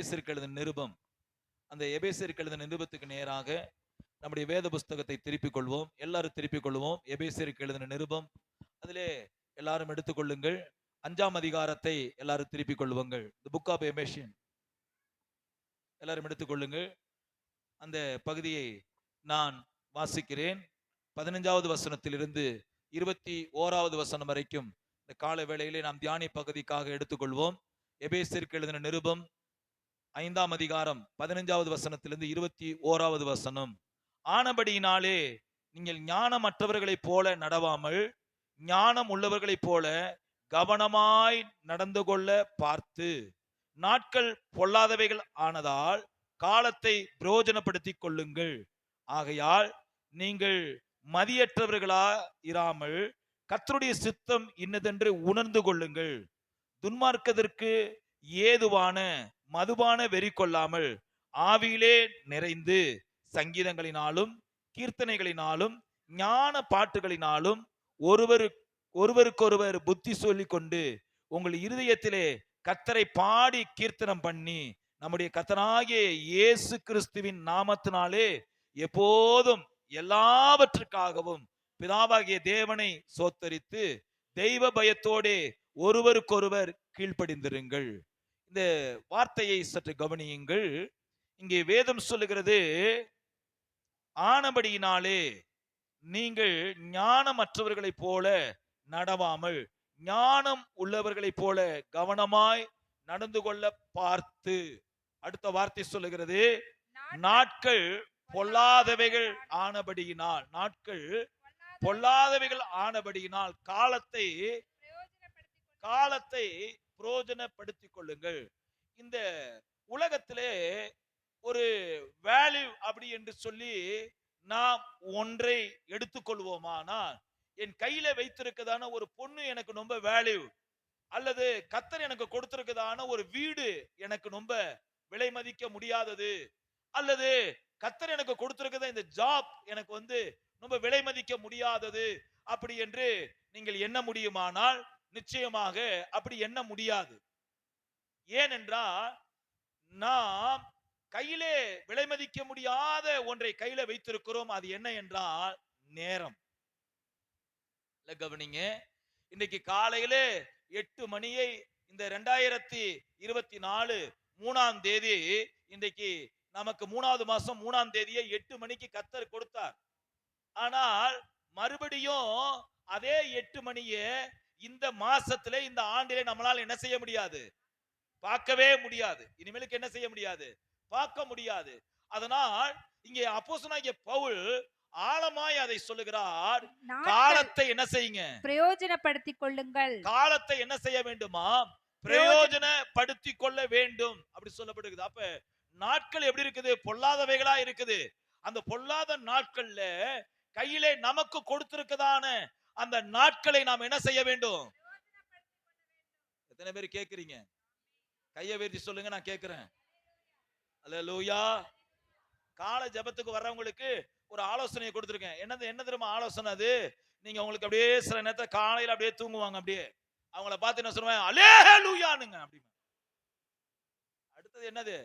எபேசியருக்கு எழுதின நிருபம். அந்த எபேசியருக்கு எழுதின நிருபத்துக்கு நேராக நம்முடைய வேத புஸ்தகத்தை திருப்பிக் கொள்வோம். எல்லாரும் திருப்பிக் கொள்வோம். எபேசியருக்கு எழுதின நிருபம், அதிலே எல்லாரும் எடுத்துக்கொள்ளுங்கள். 5ஆம் அதிகாரத்தை எல்லாரும் திருப்பிக் கொள்ளுங்கள். தி புக் ஆஃப் எபேசியன் எல்லாரும் எடுத்துக்கொள்ளுங்கள். அந்த பகுதியை நான் வாசிக்கிறேன். 15வது வசனத்திலிருந்து 21வது வசனம் வரைக்கும் இந்த கால வேளையிலே நாம் தியானி பகுதிக்காக எடுத்துக்கொள்வோம். எபேசியருக்கு எழுதின நிருபம் 5ஆம் அதிகாரம் 15வது வசனத்திலிருந்து 21வது வசனம். ஆனபடியினாலே நீங்கள் ஞானமற்றவர்களைப் போல நடவாமல் ஞானம் உள்ளவர்களைப் போல கவனமாய் நடந்து கொள்ள பார்த்து, நாட்கள் பொல்லாதவைகள் ஆனதால் காலத்தை பிரயோஜனப்படுத்திக் கொள்ளுங்கள். ஆகையால் நீங்கள் மதியற்றவர்களா இராமல் கர்த்தருடைய சித்தம் இன்னதென்று உணர்ந்து கொள்ளுங்கள். துன்மார்க்கத்திற்கு ஏதுவான மதுபான வெறி கொள்ளாமல் ஆவியிலே நிறைந்து சங்கீதங்களினாலும் கீர்த்தனைகளினாலும் ஞான பாட்டுகளினாலும் ஒருவருக்கொருவர் புத்தி சொல்லிக் கொண்டு உங்கள் இருதயத்திலே கர்த்தரை பாடி கீர்த்தனம் பண்ணி நம்முடைய கர்த்தராகிய இயேசு கிறிஸ்துவின் நாமத்தினாலே எப்போதும் எல்லாவற்றுக்காகவும் பிதாவாகிய தேவனை சோத்தரித்து தெய்வ பயத்தோடே ஒருவருக்கொருவர் கீழ்ப்படிந்திருங்கள். இந்த வார்த்தையை சற்று கவனியுங்கள். இங்கே வேதம் சொல்லுகிறது, ஆனபடியினாலே நீங்கள் ஞானமற்றவர்களைப் போல நடவாமல் ஞானம் உள்ளவர்களைப் போல கவனமாய் நடந்து கொள்ள பார்த்து. அடுத்த வார்த்தை சொல்லுகிறது, நாட்கள் பொல்லாதவைகள் ஆனபடியினால், நாட்கள் பொல்லாதவைகள் ஆனபடியினால் காலத்தை பிரயோஜனப்படுத்திக் கொள்ளுங்கள். இந்த உலகத்திலே ஒரு வேல்யூ அப்படி என்று சொல்லி நாம் ஒன்றை எடுத்துக்கொள்வோமானால், என் கையில வைத்திருக்கதான ஒரு பொண்ணு எனக்கு ரொம்ப வேல்யூ, அல்லது கர்த்தர் எனக்கு கொடுத்திருக்கதான ஒரு வீடு எனக்கு ரொம்ப விலை மதிக்க முடியாதது, அல்லது கர்த்தர் எனக்கு கொடுத்திருக்கத இந்த ஜாப் எனக்கு ரொம்ப விலை மதிக்க முடியாதது அப்படி என்று நீங்கள் எண்ண முடியுமானால் நிச்சயமாக அப்படி எண்ண முடியாது. ஏனென்றால் நாம் கையிலே விலை மதிக்க முடியாத ஒன்றை கையில வைத்திருக்கிறோம். அது என்ன என்றால் நேரம். கவனிங்க, இன்னைக்கு காலையிலே 8 மணியை இந்த 2024 3ஆம் தேதி, இன்றைக்கு நமக்கு 3வது மாசம் 3ஆம் தேதியை 8 மணிக்கு கர்த்தர் கொடுத்தார். ஆனால் மறுபடியும் அதே 8 மணியே இந்த மாசத்திலே இந்த ஆண்டிலே நம்மளால் என்ன செய்ய முடியாது? பார்க்கவே முடியாது. இனிமேலுக்கு என்ன செய்ய முடியாது? பார்க்க முடியாது. அதனால் இங்கே அப்போஸ்தலனாகிய பவுல் ஆழமாய் அதை சொல்லுகிறார். காலத்தை என்ன செய்யுங்க? பிரயோஜனப்படுத்திக் கொள்ளுங்கள். காலத்தை என்ன செய்ய வேண்டுமா? பிரயோஜனப்படுத்திக் கொள்ள வேண்டும் அப்படி சொல்லப்படுகிறது. அப்ப நாட்கள் எப்படி இருக்குது? பொல்லாதவைகளா இருக்குது. அந்த பொல்லாத நாட்கள்ல கையிலே நமக்கு கொடுத்திருக்கதான அந்த நாட்களை நாம் என்ன செய்ய வேண்டும்? எத்தனை பேர் கேக்குறீங்க? கையை உயர்த்தி சொல்லுங்க, நான் கேக்குறேன். அல்லேலூயா. காலை ஜெபத்துக்கு வர்றவங்களுக்கு ஒரு ஆலோசனையை கொடுத்திருக்கேன். என்ன தெரியுமா ஆலோசனை? அது நீங்க உங்களுக்கு அப்படியே சில நேரத்துல காலையில அப்படியே தூங்குவாங்க. அப்படியே அவங்கள பார்த்து என்ன சொல்லுவேன்? அல்லேலூயானுங்க அப்படி. அடுத்தது என்னது?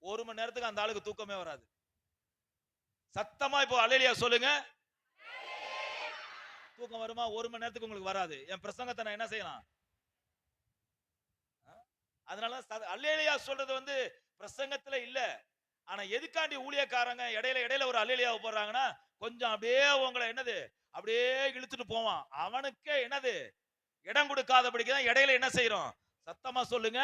1 மணி நேரத்துக்கு அந்த ஆளுக்கு தூக்கமே வராது. சத்தமா இப்போ அல்லேலூயா சொல்லுங்க. தூக்கம் வருமா? 1 மணி நேரத்துக்கு உங்களுக்கு வராது. என் பிரசங்கத்தை நான் என்ன செய்யலாம்? அதனால அல்லேலூயா சொல்றது பிரசங்கத்துல இல்ல. ஆனா எதுக்காண்டி ஊழியக்காரங்க இடையில ஒரு அல்லேலூயா போடுறாங்கன்னா, கொஞ்சம் அப்படியே உங்களை அப்படியே இழுத்துட்டு போவான். அவனுக்கே இடம் கொடுக்காதபடிக்குதான் இடையில என்ன செய்யறோம்? சத்தமா சொல்லுங்க.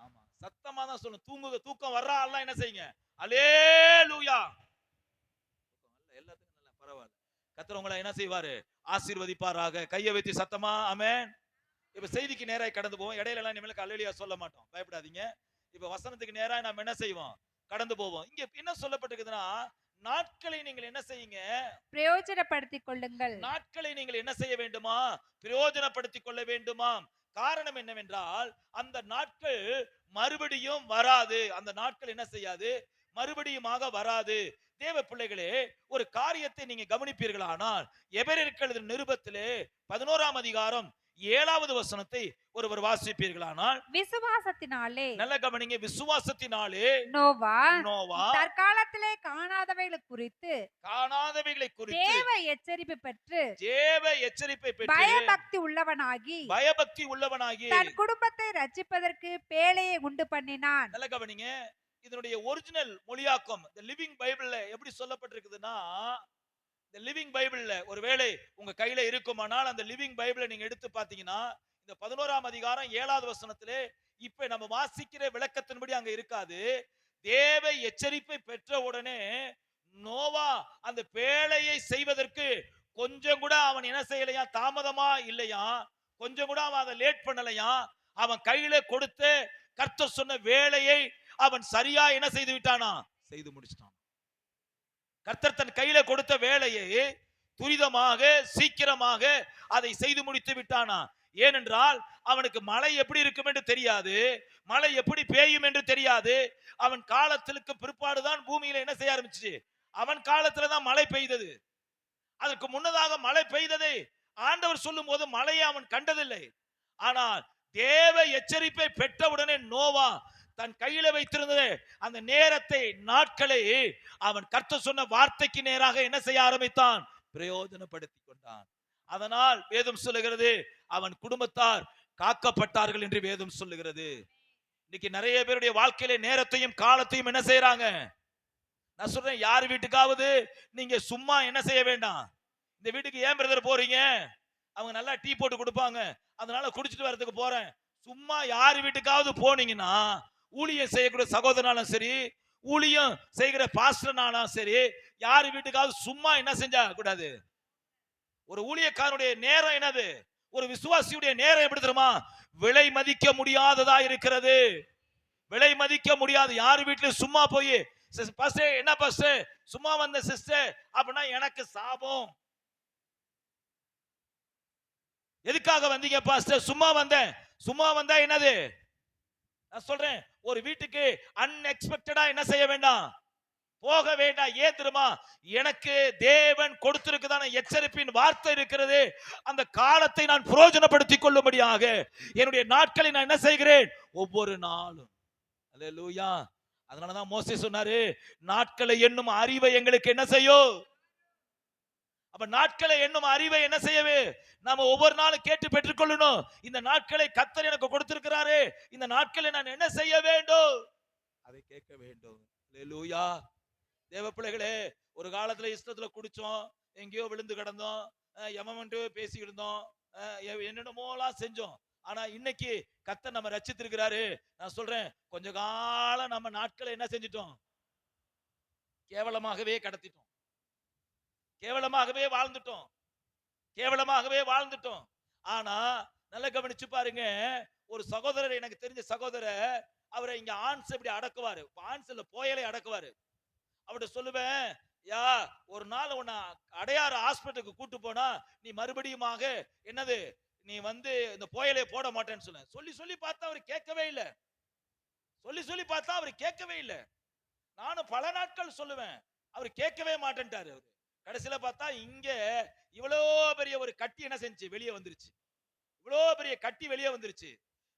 ஆமா, சத்தமா தான் சொல்லணும். தூக்கம் வர்றா எல்லாம் என்ன செய்யுங்க? அல்லேலூயா. எல்லாத்துக்கும் நல்ல பரவாயில்ல. கர்த்தர் உங்களை என்ன செய்வாரு? ஆசீர்வதிப்பாராக. கையை வைத்து சத்தமா ஆமென். இப்ப செய்திக்கு நேராக கடந்து போவோம். இடையில எல்லாம் இனிமேல் அல்லேலூயா சொல்ல மாட்டோம், பயப்படாதீங்க. இப்ப வசனத்துக்கு நேராக நாம் என்ன செய்வோம்? கடந்து போவோம். இங்க என்ன சொல்லப்பட்டிருக்குதுன்னா, நாட்களை நீங்கள் என்ன செய்யுங்க? பிரயோஜனப்படுத்திக் கொள்ளுங்கள். நாட்களை நீங்கள் என்ன செய்ய வேண்டுமா? பிரயோஜனப்படுத்திக் கொள்ள வேண்டுமாம். காரணம் என்னவென்றால், அந்த நாட்கள் மறுபடியும் வராது. அந்த நாட்கள் என்ன செய்யாது? மறுபடியுமாக வராது. தேவ பிள்ளைகளே, ஒரு காரியத்தை நீங்க கவனிப்பீர்களானால், எபிரேயருக்கு எழுதின நிருபத்திலே 11ஆம் அதிகாரம் 7வது வசனத்தை ஒருவர் வாசிப்பீர்களானால், விசுவாசத்தினாலே நல்ல கவனிங்க, விசுவாசத்தினாலே நோவா நோவா தற்காலத்திலே காணாதவைகளை குறித்து தேவ எச்சரிப்பு பெற்று பயபக்தி உள்ளவனாகி தன் குடும்பத்தை ரட்சிப்பதற்கு பேழையை உண்டு பண்ணினான். நல்ல கவனிங்க, இதனுடைய ஒரிஜினல் மொழியாக்கம் the living பைபிள்ல எப்படி சொல்லப்பட்டிருக்குதுன்னா, இந்த லிவிங் பைபிள்ல ஒருவேளை உங்க கையில இருக்குமானால் அந்த லிவிங் பைபிளை நீங்க எடுத்து பாத்தீங்கன்னா, இந்த 11ஆம் அதிகாரம் 7வது வசனத்திலே இப்ப நம்ம வாசிக்கிற விளக்கத்தின்படி அங்க இருக்காது. தேவ எச்சரிப்பை பெற்ற உடனே நோவா அந்த பேழையை செய்வதற்கு கொஞ்சம் கூட அவன் என்ன செய்யலையா, தாமதமா இல்லையா, கொஞ்சம் கூட அவன் அதை லேட் பண்ணலையா. அவன் கையில கொடுத்து கர்த்தர் சொன்ன வேலையை அவன் சரியா என்ன செய்து விட்டானா, செய்து முடிச்சிட்டான். கர்த்தர் தன் கையில கொடுத்த வேலையை துரிதமாக சீக்கிரமாக அதை செய்து முடித்து விட்டானா. ஏனென்றால் அவனுக்கு மழை எப்படி இருக்கும் என்று தெரியாது, மழை எப்படி பெய்யும் என்று தெரியாது. அவன் காலத்திற்கு பிற்பாடுதான் பூமியில என்ன செய்ய ஆரம்பிச்சு, அவன் காலத்துல தான் மழை பெய்தது. அதற்கு முன்னதாக மழை பெய்ததை ஆண்டவர் சொல்லும் போது மழையை அவன் கண்டதில்லை. ஆனால் தேவ எச்சரிப்பை பெற்றவுடனே நோவா தன் கையில வைத்திருந்தது அந்த நேரத்தை, நாட்களை அவன் கர்த்தர் சொன்ன வார்த்தைக்கு நேராக என்ன செய்ய ஆரம்பித்தான், பிரயோஜனப்படுத்தி கொண்டான். அதனால் வேதம் சொல்லுகிறது அவன் குடும்பத்தார் காக்கப்பட்டார்கள் என்று வேதம் சொல்லுகிறது. இன்னைக்கு நிறைய பேருடைய வாழ்க்கையில நேரத்தையும் காலத்தையும் என்ன செய்யறாங்க. நான் சொல்றேன், யார் வீட்டுக்காவது நீங்க சும்மா என்ன செய்ய வேண்டாம். இந்த வீட்டுக்கு ஏன் பிரதர் போறீங்க, அவங்க நல்லா டீ போட்டு கொடுப்பாங்க, அதனால குடிச்சிட்டு வரதுக்கு போறேன். சும்மா யார் வீட்டுக்காவது போனீங்கன்னா, ஊழியம் செய்யக்கூடிய சகோதரனாலும் சரி, ஊழியம் செய்கிற பாஸ்டர்னாலும் சரி, யார் வீட்டுக்காவது சும்மா என்ன செஞ்சா கூடாது. ஒரு ஊழியக்காரனுடைய நேரம் என்னது, ஒரு விசுவாசியுடைய நேரம் எப்படி தெரியுமா, விலை மதிக்க முடியாததா இருக்கிறது. விலை மதிக்க முடியாது. யார் வீட்டிலும் சும்மா போய் பாஸ்டர் என்ன பாஸ்டர் சும்மா வந்த சிஸ்டர் அப்படின்னா எனக்கு சாபம். எதுக்காக வந்தீங்க பாஸ்டர், சும்மா வந்தேன். சும்மா வந்தா என்னது, நான் சொல்றேன், ஒரு வீட்டுக்கு அன்எக்ஸ்பெக்டடா என்ன செய்ய வேண்டாம், போக வேண்டாம். ஏன் தெரியுமா, எனக்கு தேவன் கொடுத்திருக்குதான எச்சரிப்பின் வார்த்தை இருக்கிறது. அந்த காலத்தை நான் பிரயோஜனப்படுத்திக் கொள்ளும்படியாக என்னுடைய நாட்களை நான் என்ன செய்கிறேன், ஒவ்வொரு நாளும். அல்லேலூயா. அதனாலதான் மோசே சொன்னாரு, நாட்களை எண்ணும் அறிவை எங்களுக்கு என்ன செய்யும். அப்ப நாட்களை எண்ணும் அறிவை என்ன செய்யவே நாம ஒவ்வொரு நாளும் கேட்டு பெற்றுக்கொள்ளணும். இந்த நாட்களை கர்த்தர் எனக்கு கொடுத்திருக்கிறாரு, இந்த நாட்களை நான் என்ன செய்ய வேண்டும், அதை கேட்க வேண்டும். அல்லேலூயா. தேவ பிள்ளைகளே, ஒரு காலத்துல இஷ்டத்துல குடிச்சோம், எங்கேயோ விழுந்து கிடந்தோம், எமன்ட்டு பேசிக்கிட்டு இருந்தோம், என்னென்னமோலாம் செஞ்சோம். ஆனா இன்னைக்கு கர்த்தர் நம்ம ரட்சித்திருக்கிறாரு. நான் சொல்றேன், கொஞ்ச காலம் நம்ம நாட்களை என்ன செஞ்சிட்டோம், கேவலமாகவே கடத்திட்டோம், கேவலமாகவே வாழ்ந்துட்டோம், கேவலமாகவே வாழ்ந்துட்டோம். ஆனா நல்லா கவனிச்சு பாருங்க, ஒரு சகோதரர், எனக்கு தெரிஞ்ச சகோதரர், அவரை இங்க ஆன்ஸ் இப்படி அடக்குவாரு, ஆன்ஸ்ல போயலை அடக்குவாரு. அவர்கிட்ட சொல்லுவேன், யா ஒரு நாள் உன்னை அடையாறு ஹாஸ்பிட்டலுக்கு கூட்டு போனா நீ மறுபடியுமாக என்னது, நீ வந்து இந்த போயலை போட மாட்டேன்னு சொன்ன. சொல்லி சொல்லி பார்த்தா அவர் கேட்கவே இல்லை, சொல்லி சொல்லி பார்த்தா அவர் கேட்கவே இல்லை. நானும் பல நாட்கள் சொல்லுவேன், அவர் கேட்கவே மாட்டேன்ட்டாரு. அவரு கடைசியில பார்த்தா இங்க இவ்வளோ பெரிய ஒரு கட்டி என்ன செஞ்சு வெளியே வந்துருச்சு, இவ்வளோ பெரிய கட்டி வெளியே வந்துருச்சு.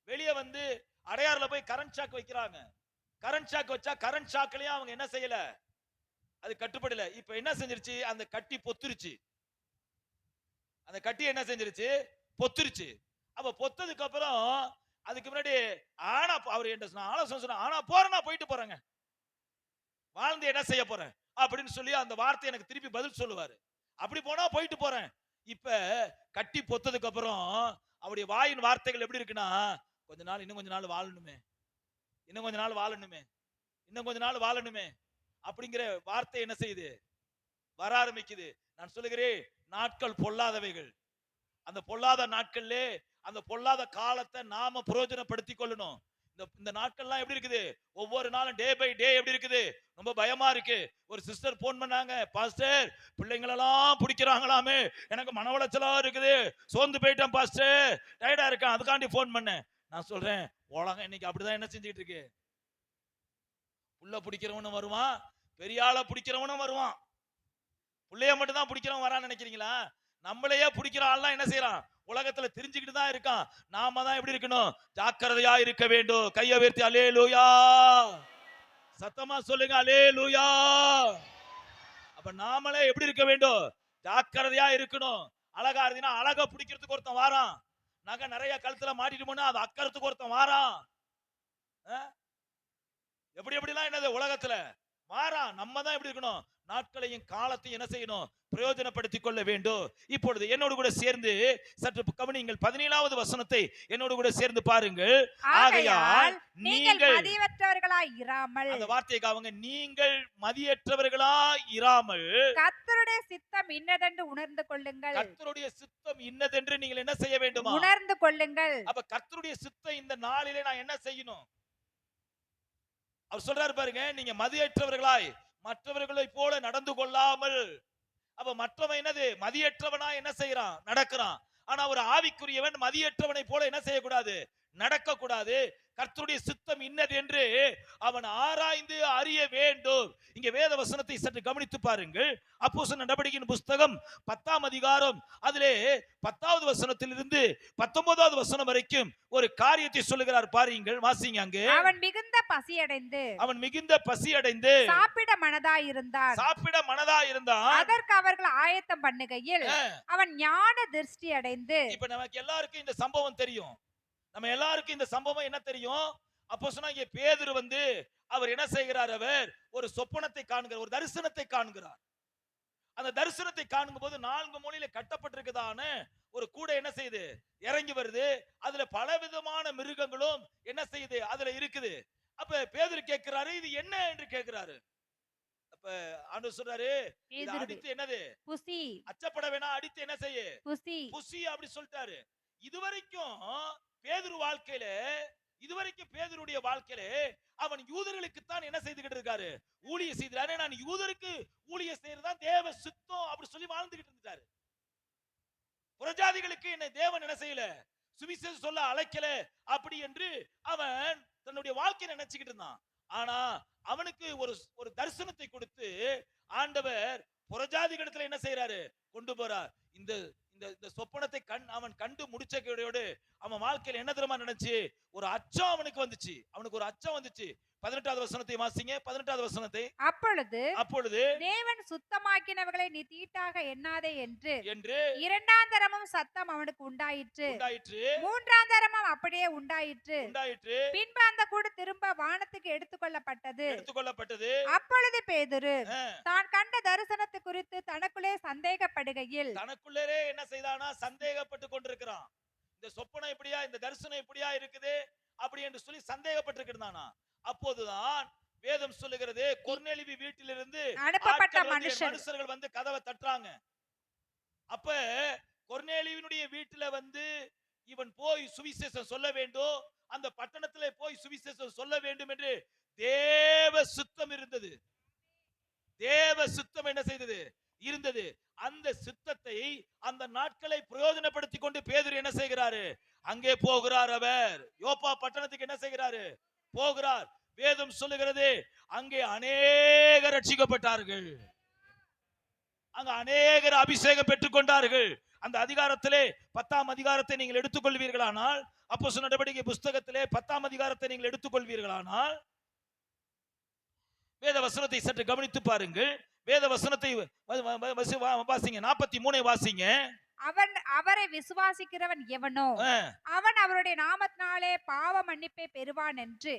வெளியே வந்து அடையாறுல போய் கரண்ட் ஷாக் வைக்கிறாங்க. கரண்ட் ஷாக் வச்சா கரண்ட் ஷாக்லயும் அவங்க என்ன செய்யல, அது கட்டுப்படல. இப்ப என்ன செஞ்சிருச்சு, அந்த கட்டி பொத்துருச்சு, அந்த கட்டி என்ன செஞ்சிருச்சு, பொத்துருச்சு. அப்ப பொத்ததுக்கு அப்புறம் அதுக்கு முன்னாடி ஆனா அவர் என்ன ஆலோசனை சொன்ன, ஆனா போறேன்னா போயிட்டு போறேங்க, வாழ்ந்து என்ன செய்ய போறேன் அப்படின்னு சொல்லி அந்த வார்த்தை எனக்கு திருப்பி பதில் சொல்லுவாரு. அப்படி போனா போயிட்டு போறேன். இப்ப கட்டி பொத்ததுக்கு அப்புறம் அவருடைய வாயின் வார்த்தைகள் எப்படி இருக்குன்னா, கொஞ்ச நாள், இன்னும் கொஞ்ச நாள் வாழணுமே, இன்னும் கொஞ்ச நாள் வாழணுமே, இன்னும் கொஞ்ச நாள் வாழணுமே அப்படிங்கிற வார்த்தை என்ன செய்யுது, வர ஆரம்பிக்குது. நான் சொல்லுகிறேன், நாட்கள் பொல்லாதவைகள். அந்த பொல்லாத நாட்கள்ல அந்த பொல்லாத காலத்தை நாம பிரயோஜனப்படுத்திக் கொள்ளணும். இந்த நாட்கள்லாம் எப்படி இருக்குது, ஒவ்வொரு நாளும் டே பை டே எப்படி இருக்குது, ரொம்ப பயமா இருக்கு. ஒரு சிஸ்டர் போன் பண்ணாங்க, பாஸ்டர் பிள்ளைங்களெல்லாம் பிடிக்கிறாங்களாமே, எனக்கு மன உளைச்சலா இருக்குது, சோர்ந்து போயிட்டேன் பாஸ்டர், டயர்டா இருக்கேன், அதுக்காண்டி போன் பண்ணேன். நான் சொல்றேன், உலகம் இன்னைக்கு அப்படிதான் என்ன செஞ்சுட்டு இருக்கு. புள்ள பிடிக்கிறவனும் வருவான், பெரிய ஆளை பிடிக்கிறவனும் வருவான். பிள்ளைய மட்டும் தான் பிடிக்கிறவன் வரான்னு நினைக்கிறீங்களா? நம்மளையே பிடிக்கிற ஆள்லாம் என்ன செய்யறான்? உலகத்துல தெரிஞ்சுக்கிட்டு தான் இருக்கான். நாம தான் எப்படி இருக்கணும்? ஜாக்கிரதையா இருக்க வேண்டும். கையை உயர்த்தி அல்லேலூயா, சத்தமா சொல்லுங்க அல்லேலூயா. அப்ப நாமளே எப்படி இருக்க வேண்டும்? ஜாக்கிரதையா இருக்கணும். அழகா இருந்தீங்கன்னா அழகா பிடிக்கிறதுக்கு ஒருத்தன் வாரான். நகை நிறைய கழுத்துல மாட்டிட்டு போனா அது அக்கறதுக்கு ஒருத்தன் வாரான். எப்படி எப்படிலாம் என்னது உலகத்துல வாரான். நம்ம தான் எப்படி இருக்கணும்? நாட்களையும் காலத்தையும் என்ன செய்யணும்? பிரயோஜனப்படுத்திக் கொள்ள வேண்டும். இப்பொழுது என்னோடு கூட சேர்ந்து சற்று கவனியுங்கள். 17வது வசனத்தை என்னோடு கூட சேர்ந்து பாருங்கள். ஆகையால் நீங்கள் மதியற்றவர்களாய் இராமல், அந்த வார்த்தையை காவங்க, நீங்கள் மதியற்றவர்களாய் இராமல் கர்த்தருடைய சித்தம் இன்னதென்று உணர்ந்து கொள்ளுங்கள். கர்த்தருடைய சித்தம் இன்னதென்று நீங்கள் என்ன செய்ய வேண்டுமா? உணர்ந்து கொள்ளுங்கள். அப்ப கர்த்தருடைய சித்தம் இந்த நாளிலே நான் என்ன செய்யணும்? அவர் சொல்றாரு பாருங்க, நீங்க மதியற்றவர்களாய் மற்றவர்களை போல நடந்து கொள்ளாமல். அப்ப மற்றவன் என்னது? மதியற்றவனா என்ன செய்யறான்? நடக்கிறான். ஆனா ஒரு ஆவிக்குரியவன் மதியற்றவனை போல என்ன செய்யக்கூடாது? நடக்க கூடாது. கர்த்தருடைய சித்தம் இன்னது என்று அவன் ஆராய்ந்து அறிய வேண்டும். இங்க வேத வசனத்தை சற்று கவனித்து பாருங்கள். அப்போஸ்தலர் நடவடிக்கையின் புஸ்தகம் 10ஆம் அதிகாரம் அதிலே 10வது வசனத்திலிருந்து 19வது வசனம் வரைக்கும் ஒரு காரியத்தை சொல்லுகிறார் பாருங்கள். வாசிங்க. அங்கே அவன் மிகுந்த பசியடைந்து சாப்பிட மனதாயிருந்தான். அதற்கு அவர்கள் ஆயத்தம் பண்ணுகையில் அவன் ஞான திருஷ்டி அடைந்து. இப்ப நமக்கு எல்லாருக்கும் இந்த சம்பவம் தெரியும். நம்ம எல்லாருக்கும் இந்த சம்பவம் என்ன தெரியும்? அப்போஸ்தலனாகிய பேதுரு வந்து அவர் என்ன செய்கிறார்? அவர் ஒரு சொப்பனத்தை காண்கிறார், ஒரு தரிசனத்தை காண்கிறார். அந்த தரிசனத்தை காணும் போது 4 மூலையில கட்டப்பட்டிருக்குதான ஒரு கூடை என்ன செய்யுது? இறங்கி வருது. அதுல பலவிதமான மிருகங்களும் என்ன செய்யுது? அதுல இருக்குது. அப்ப பேதுரு கேட்கிறாரு, இது என்ன என்று கேட்கிறாரு. அப்ப ஆண்டவர் சொல்றாரு, இது அடித்து என்னது? புசி. அச்சப்பட வேணாம், அடித்து என்ன செய்ய? புசி. புசி அப்படி சொல்லிட்டாரு. இதுவரைக்கும் பேதுரு வாழ்க்கையில, இதுவரைக்கும் பேதுருடைய வாழ்க்கையில அவன் யூதர்களுக்கு தான் என்ன செய்துகிட்டு இருக்காரு? ஊழியம் செய்தாரு. நான் யூதருக்கு ஊழியம் செய்யறதுதான் தேவ சித்தம் அப்படி சொல்லி வாழ்ந்துகிட்டு இருந்தாரு. புறஜாதிகளுக்கு என்ன தேவன் என்ன செய்யல? சுவிசேஷம் சொல்ல அழைக்கல அப்படி என்று அவன் தன்னுடைய வாழ்க்கையை நினைச்சுக்கிட்டு இருந்தான். ஆனா அவனுக்கு ஒரு தரிசனத்தை கொடுத்து ஆண்டவர் புறஜாதிகளிடத்துல என்ன செய்யறாரு? கொண்டு போறார். இந்த இந்த சொப்பனத்தை அவன் கண்டு முடிச்சோடு அவன் வாழ்க்கையில என்ன தெரியுமா நினைச்சு? ஒரு அச்சம் அவனுக்கு வந்துச்சு. அவனுக்கு ஒரு அச்சம் வந்துச்சு. 18வது வசனத்தை வாசிங்க. 18வது வசனத்தை. அப்பொழுது தேவன் சுத்தமாக்கினவர்களை நீ தீட்டாக எண்ணாதே என்று இரண்டாம் தரமும் சத்தம் அவனுக்கு உண்டாயிற்று. மூன்றாம் தரமும் அப்படியே உண்டாயிற்று. பின்பு அந்த கூடு திரும்ப வானத்துக்கு எடுத்துக்கொள்ளப்பட்டது. அப்பொழுது பேதுரு தான் கண்ட தரிசனத்தை குறித்து தனக்குள்ளே சந்தேகப்படுகையில், தனக்குள்ளே என்ன செய்தானா? சந்தேகப்பட்டு கொண்டிருக்கிறான். இந்த சொப்பனம் இப்படியா, இந்த தரிசனம் இப்படியா இருக்குது அப்படி என்று சொல்லி சந்தேகப்பட்டிருக்கிறானா. அப்போதுதான் வேதம் சொல்லுகிறது, கொர்நேலியு வீட்டிலிருந்து அனுப்பப்பட்ட மனுஷர்கள் வந்து கதவை தட்டுறாங்க. அப்ப கொர்நேலியுனுடைய வீட்டுல வந்து இவன் போய் சுவிசேஷம் சொல்ல வேண்டும், அந்த பட்டணத்திலே போய் சுவிசேஷம் சொல்ல வேண்டும் என்று தேவ சித்தம் இருந்தது. தேவ சித்தம் என்ன செய்தது? இருந்தது. அந்த சித்தத்தை, அந்த நாட்களை பிரயோஜனப்படுத்தி கொண்டு பேதுரு என்ன செய்கிறாரு? அங்கே போகிறார். அவர் யோப்பா பட்டணத்துக்கு என்ன செய்கிறாரு? போகிறார். வேதம் சொல்லுகிறது, அங்கே அநேகர் ரட்சிக்கப்பட்டார்கள். அங்க அநேகர் அபிஷேகம் பெற்றுக் கொண்டார்கள். அந்த அதிகாரத்திலே 10ஆம் அதிகாரத்தை நீங்கள் எடுத்துக்கொள்வீர்களானால், அப்போஸ்தலர் நடவடிக்கை புஸ்தகத்திலே 10ஆம் அதிகாரத்தை நீங்கள் எடுத்துக்கொள்வீர்களானால், வேத வசனத்தை சற்று கவனித்து பாருங்கள். வேத வசனத்தை வாசிங்க. 43 வாசிங்க. அவரை விசுவாசிக்கிறவன் எவனோ அவன் அவருடைய நாமத்தினாலே பாவ மன்னிப்பை பெறுவான் என்று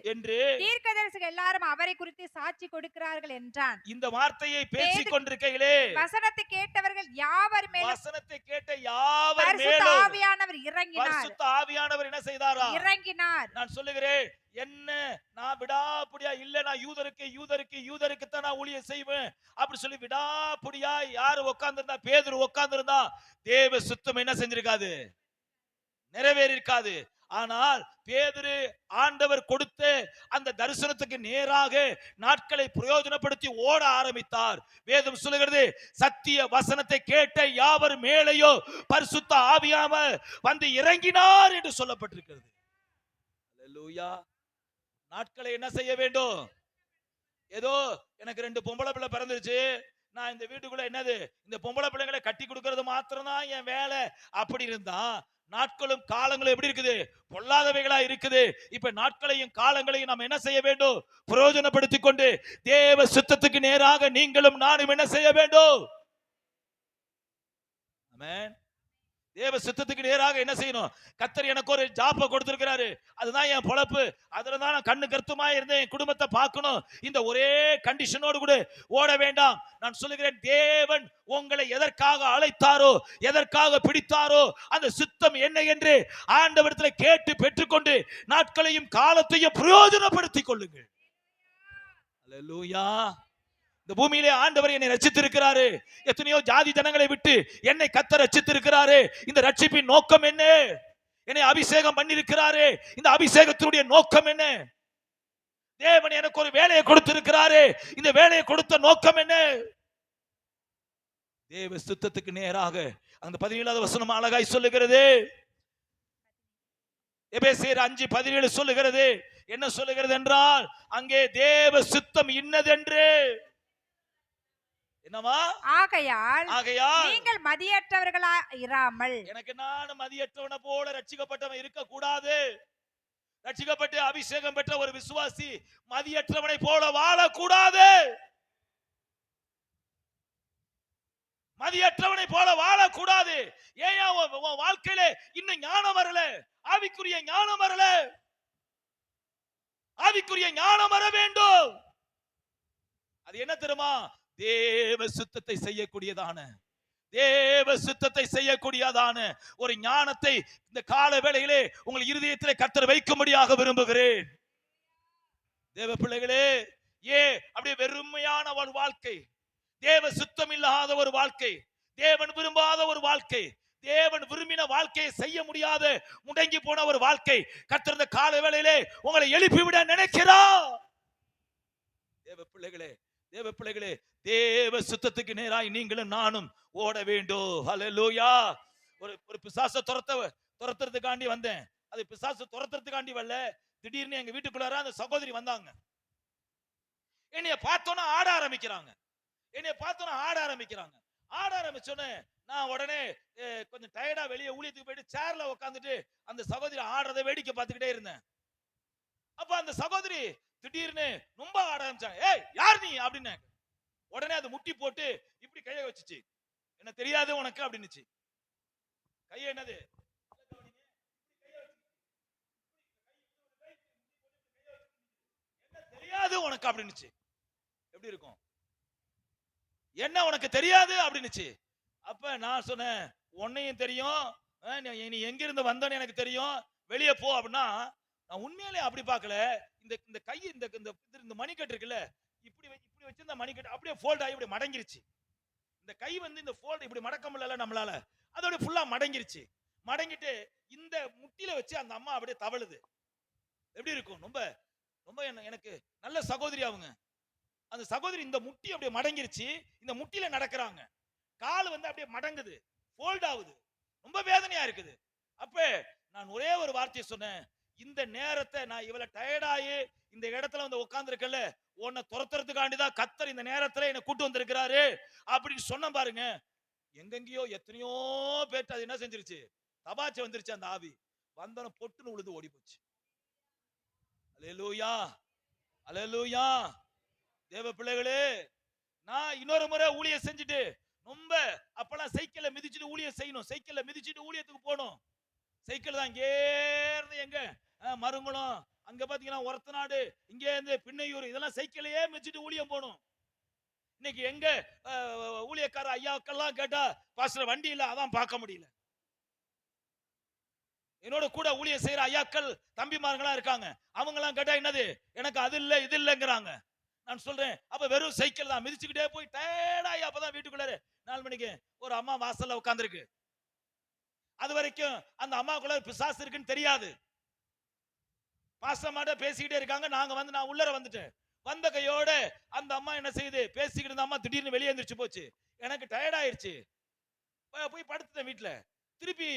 தீர்க்கதரிசிகள் எல்லாரும் அவரை குறித்து சாட்சி கொடுக்கிறார்கள் என்றான். இந்த வார்த்தையை பேசிக் கொண்டிருக்கையிலே வசனத்தை கேட்டவர்கள் யாவர் மேலும், வசனத்தை கேட்ட யாவர் மேலும் பரிசுத்த ஆவியானவர் இறங்கினார். பரிசுத்த ஆவியானவர் என்ன செய்தாரா? இறங்கினார். நான் சொல்லுகிறேன், என்ன நான் விடாப்புடியா இல்ல, நான் யூதருக்கு தான் நான் ஊழியம் செய்வேன் அப்படி சொல்லி விடாப்புடியா யாரு உட்கார்ந்திருந்தா? பேதுரு உட்கார்ந்திருந்தா தேவ சித்தம் என்ன செஞ்சிருக்காது? நிறைவேறி இருக்காது. ஆனால் பேதுரு ஆண்டவர் கொடுத்த அந்த தரிசனத்துக்கு நேராக நாட்களை பிரயோஜனப்படுத்தி ஓட ஆரம்பித்தார். வேதம் சொல்லுகிறது, சத்திய வசனத்தை கேட்ட யாவர் மேலேயோ பரிசுத்த ஆவியானவர் வந்து இறங்கினார் என்று சொல்லப்பட்டிருக்கிறது. அல்லேலூயா. நாட்களை என்ன செய்ய வேண்டும்? ஏதோ எனக்கு 2 பொம்பளை பிள்ளை பிறந்துருச்சு, நான் இந்த வீட்டுக்குள்ள என்னது இந்த பொம்பளை பிள்ளைங்களை கட்டி கொடுக்கறது மாத்திரம் தான் என் வேலை அப்படி இருந்தா நாட்களும் காலங்களும் எப்படி இருக்குது? பொல்லாதவைகளா இருக்குது. இப்ப நாட்களையும் காலங்களையும் நாம் என்ன செய்ய வேண்டும்? பிரயோஜனப்படுத்திக் கொண்டு தேவ சித்தத்துக்கு நேராக நீங்களும் நானும் என்ன செய்ய வேண்டும்? ஆமென். தேவ சித்தத்துக்கு நேராக என்ன செய்யணும்? கர்த்தர் எனக்கு ஒரு ஜாப்பை கொடுத்திருக்கிறாரு, அதுதான் என் பொழப்பு, அதுல தான் நான் கண்ணு கருத்துமா இருந்தேன், என் குடும்பத்தை பார்க்கணும். இந்த ஒரே கண்டிஷனோடு கூட ஓட வேண்டாம். நான் சொல்லுகிறேன், தேவன் உங்களை எதற்காக அழைத்தாரோ, எதற்காக பிடித்தாரோ, அந்த சித்தம் என்ன என்று ஆண்டவரிடத்தில் கேட்டு பெற்றுக்கொண்டு நாட்களையும் காலத்தையும் பிரயோஜனப்படுத்திக் கொள்ளுங்கள். அல்லேலூயா. இந்த பூமியிலே ஆண்டவர் என்னை ரட்சித்திருக்கிறாரு. எத்தனையோ ஜாதி ஜனங்களை விட்டு என்னை கர்த்தர் ரட்சித்திருக்கிறாரு. இந்த ரட்சிப்பின் நோக்கம் என்ன? என்னை அபிஷேகம் பண்ணியிருக்கிறாரு. இந்த அபிஷேகத்தினுடைய நோக்கம் என்ன? தேவன் எனக்கு ஒரு வேலையை கொடுத்திருக்கிறாரு. இந்த வேலையை கொடுத்த நோக்கம் என்ன? தேவ சித்தத்துக்கு நேராக. அந்த 17வது வசனம் அழகாய் சொல்லுகிறது. எபேசியர் 5:17 சொல்லுகிறது. என்ன சொல்லுகிறது என்றால், அங்கே தேவ சித்தம் இன்னதென்று. என்னமா? ஆகையால் நீங்கள் மதியற்றவர்களா இராமல். எனக்கு நான் மதியற்றவனை போல ரட்சிக்கப்பட்டவன் இருக்க கூடாது. ரட்சிக்கப்பட்டு அபிஷேகம் பெற்ற ஒரு விசுவாசி மதியற்றவனை போல வாழக்கூடாது. மதியற்றவனை போல வாழக்கூடாது. ஏன் உன் வாழ்க்கையில இன்னும் ஞானம் வரல? ஆவிக்குரிய ஞானம் வரல. ஆவிக்குரிய ஞானம் வர வேண்டும். அது என்ன தெரியுமா? தேவ சித்தத்தை செய்யக்கூடியதான, தேவ சித்தத்தை செய்யக்கூடியதான ஒரு ஞானத்தை இந்த கால வேளையிலே உங்கள் இருதயத்திலே கர்த்தர் வைக்கும்படியாக விரும்புகிறேன். தேவ பிள்ளைகளே, அப்படியே வெறுமையான ஒரு வாழ்க்கை, தேவ சித்தம் இல்லாத ஒரு வாழ்க்கை, தேவன் விரும்பாத ஒரு வாழ்க்கை, தேவன் விரும்பின வாழ்க்கையை செய்ய முடியாத முடங்கி போன ஒரு வாழ்க்கை கர்த்தர் இந்த கால வேளையிலே உங்களை எழுப்பிவிட நினைக்கிறார். தேவ பிள்ளைகளே, தேவ பிள்ளைகளே, தேவ சித்தத்துக்கு நேராய் நீங்களும் நானும் ஓட வேண்டும். ஹல்லேலூயா. ஒரு பிசாசை துரத்துறதுக்காண்டி வந்தேன். அது பிசாசு துரத்துறதுக்காண்டி வரல. திடீர்னு எங்க வீட்டுக்குள்ளார அந்த சகோதரி வந்தாங்க. என்னைய பார்த்தோன்னா ஆட ஆரம்பிக்கிறாங்க. ஆட ஆரம்பிச்சோன்னே நான் உடனே கொஞ்சம் டயர்டா வெளியே ஊழியத்துக்கு போயிட்டு சேர்ல உட்காந்துட்டு அந்த சகோதரி ஆடுறதை வேடிக்கை பார்த்துக்கிட்டே இருந்தேன். அப்ப அந்த சகோதரி திடீர்னு ரொம்ப ஆட ஆரம்பிச்சாங்க. ஏய், யார் நீ அப்படின்னு. உடனே அது முட்டி போட்டு இப்படி கையை வச்சுச்சு. என்ன தெரியாது உனக்கு அப்படின்னுச்சு. கையை என்னது? என்ன தெரியாது உனக்கு அப்படின்னுச்சு. எப்படி இருக்கும்? என்ன உனக்கு தெரியாது அப்படின்னுச்சு. அப்ப நான் சொன்னேன், உன்னையும் தெரியும், நீ எங்க இருந்து வந்தோன்னு எனக்கு தெரியும், வெளியே போ அப்படின்னா. நான் உண்மையிலே அப்படி பார்க்கல. இந்த கை இந்த மணிக்கட்டு இருக்குல்ல, இப்படி வச்சு இந்த மணிக்கட்டு அப்படியே ஃபோல்ட் ஆகி இப்படி மடங்கிருச்சு. இந்த கை இந்த ஃபோல்ட் இப்படி மடக்க முடியல நம்மளால, அதோட ஃபுல்லா மடங்கிருச்சு. மடங்கிட்டு இந்த முட்டில வச்சு அந்த அம்மா அப்படியே தவழுது. எப்படி இருக்கும்? ரொம்ப ரொம்ப எனக்கு நல்ல சகோதரி அவங்க. அந்த சகோதரி இந்த முட்டி அப்படியே மடங்கிருச்சு. இந்த முட்டில நடக்கிறாங்க. கால் அப்படியே மடங்குது, ஃபோல்ட் ஆகுது. ரொம்ப வேதனையா இருக்குது. அப்ப நான் ஒரே ஒரு வார்த்தையை சொன்னேன். இந்த நேரத்தை நான் இவ்வளவு டயர்டாயி இந்த இடத்துல உட்கார்ந்து இருக்கல, உன்னை துரத்துறதுக்காண்டிதான் கர்த்தர் இந்த நேரத்துல என்னை கூட்டு வந்திருக்கிறாரு அப்படின்னு சொன்ன பாருங்க. எங்கெங்கயோ எத்தனையோ பேர் அது என்ன செஞ்சிருச்சு? தபாச்சு வந்துருச்சு. அந்த ஆவி வந்தன பொட்டுன்னு உழுது ஓடி போச்சு. அல்லேலூயா, அல்லேலூயா. தேவ பிள்ளைகளே, நான் இன்னொரு முறை ஊழியம் செஞ்சுட்டு ரொம்ப அப்பெல்லாம் சைக்கிளை மிதிச்சுட்டு ஊழியம் செய்யணும். சைக்கிளை மிதிச்சுட்டு ஊழியத்துக்கு போகணும். சைக்கிள் தான் இங்கே இருந்து எங்க மருங்குளம், அங்க பாத்தீங்கன்னா ஒரத்தநாடு, இங்கே இருந்து பின்னையூர், இதெல்லாம் சைக்கிளையே மிதிச்சுட்டு ஊழியம் போகணும். இன்னைக்கு எங்க ஊழியக்கார ஐயாக்கெல்லாம் கேட்டா, பாஸ்டர் வண்டி இல்ல, அதான் பார்க்க முடியல. என்னோட கூட ஊழியம் செய்யற ஐயாக்கள் தம்பிமார்களா இருக்காங்க. அவங்க எல்லாம் கேட்டா என்னது, எனக்கு அது இல்ல இது இல்லங்கிறாங்க. நான் சொல்றேன், அப்ப வெறும் சைக்கிள் தான் மிதிச்சுக்கிட்டே போய் டயர்டாயி அப்பதான் வீட்டுக்குள்ளாரு 4 மணிக்கு ஒரு அம்மா வாசல்ல உட்கார்ந்துருக்கு. அது வரைக்கும் அந்த அம்மாக்குள்ள பிசாசு இருக்குன்னு தெரியாது. பாசமாட்ட பேசிக்கிட்டே இருக்காங்க. நான் உள்ளர வந்துட்டேன். வந்த கையோட அந்த அம்மா என்ன செய்யுது, பேசிக்கிட்டு இருந்த அம்மா திடீர்னு வெளியே எந்திரிச்சு போச்சு. எனக்கு டயர்ட் ஆயிருச்சு. போய் படுத்துட்டேன் வீட்டுல. திருப்பி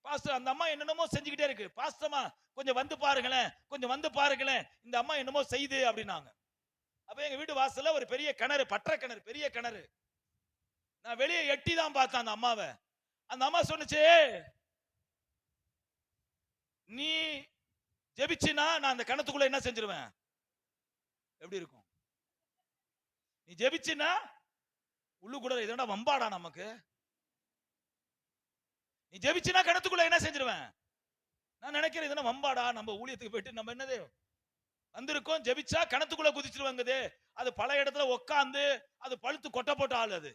பாஸ்டர் அந்த அம்மா என்னென்னமோ செஞ்சுக்கிட்டே இருக்கு. பாஸ்டர்மா கொஞ்சம் வந்து பாருங்களேன், கொஞ்சம் வந்து பாருங்களேன், இந்த அம்மா என்னமோ செய்யுது அப்படின்னாங்க. அப்ப எங்க வீட்டு வாசல்ல ஒரு பெரிய கிணறு, பற்ற கிணறு, பெரிய கிணறு. நான் வெளியே எட்டி தான் பார்த்தேன் அந்த அம்மாவை. அந்த அம்மா சொன்னுச்சு, நீ ஜெபிச்சினா நான் அந்த கிணத்துக்குள்ள என்ன செஞ்சிருவேன்? எப்படி இருக்கும்? நீ ஜெபிச்சினா உள்ளு கூட இதோட வம்பாடா நமக்கு. நீ ஜெபிச்சினா கிணத்துக்குள்ள என்ன செஞ்சிருவேன்? நான் நினைக்கிறேன் இதெல்லாம் வம்பாடா. நம்ம ஊழியத்துக்கு போயிட்டு நம்ம என்னது வந்திருக்கோம், ஜெபிச்சா கிணத்துக்குள்ள குதிச்சிருவாங்க. அது பல இடத்துல உட்காந்து அது பழுத்து கொட்டை போட்ட ஆள். அது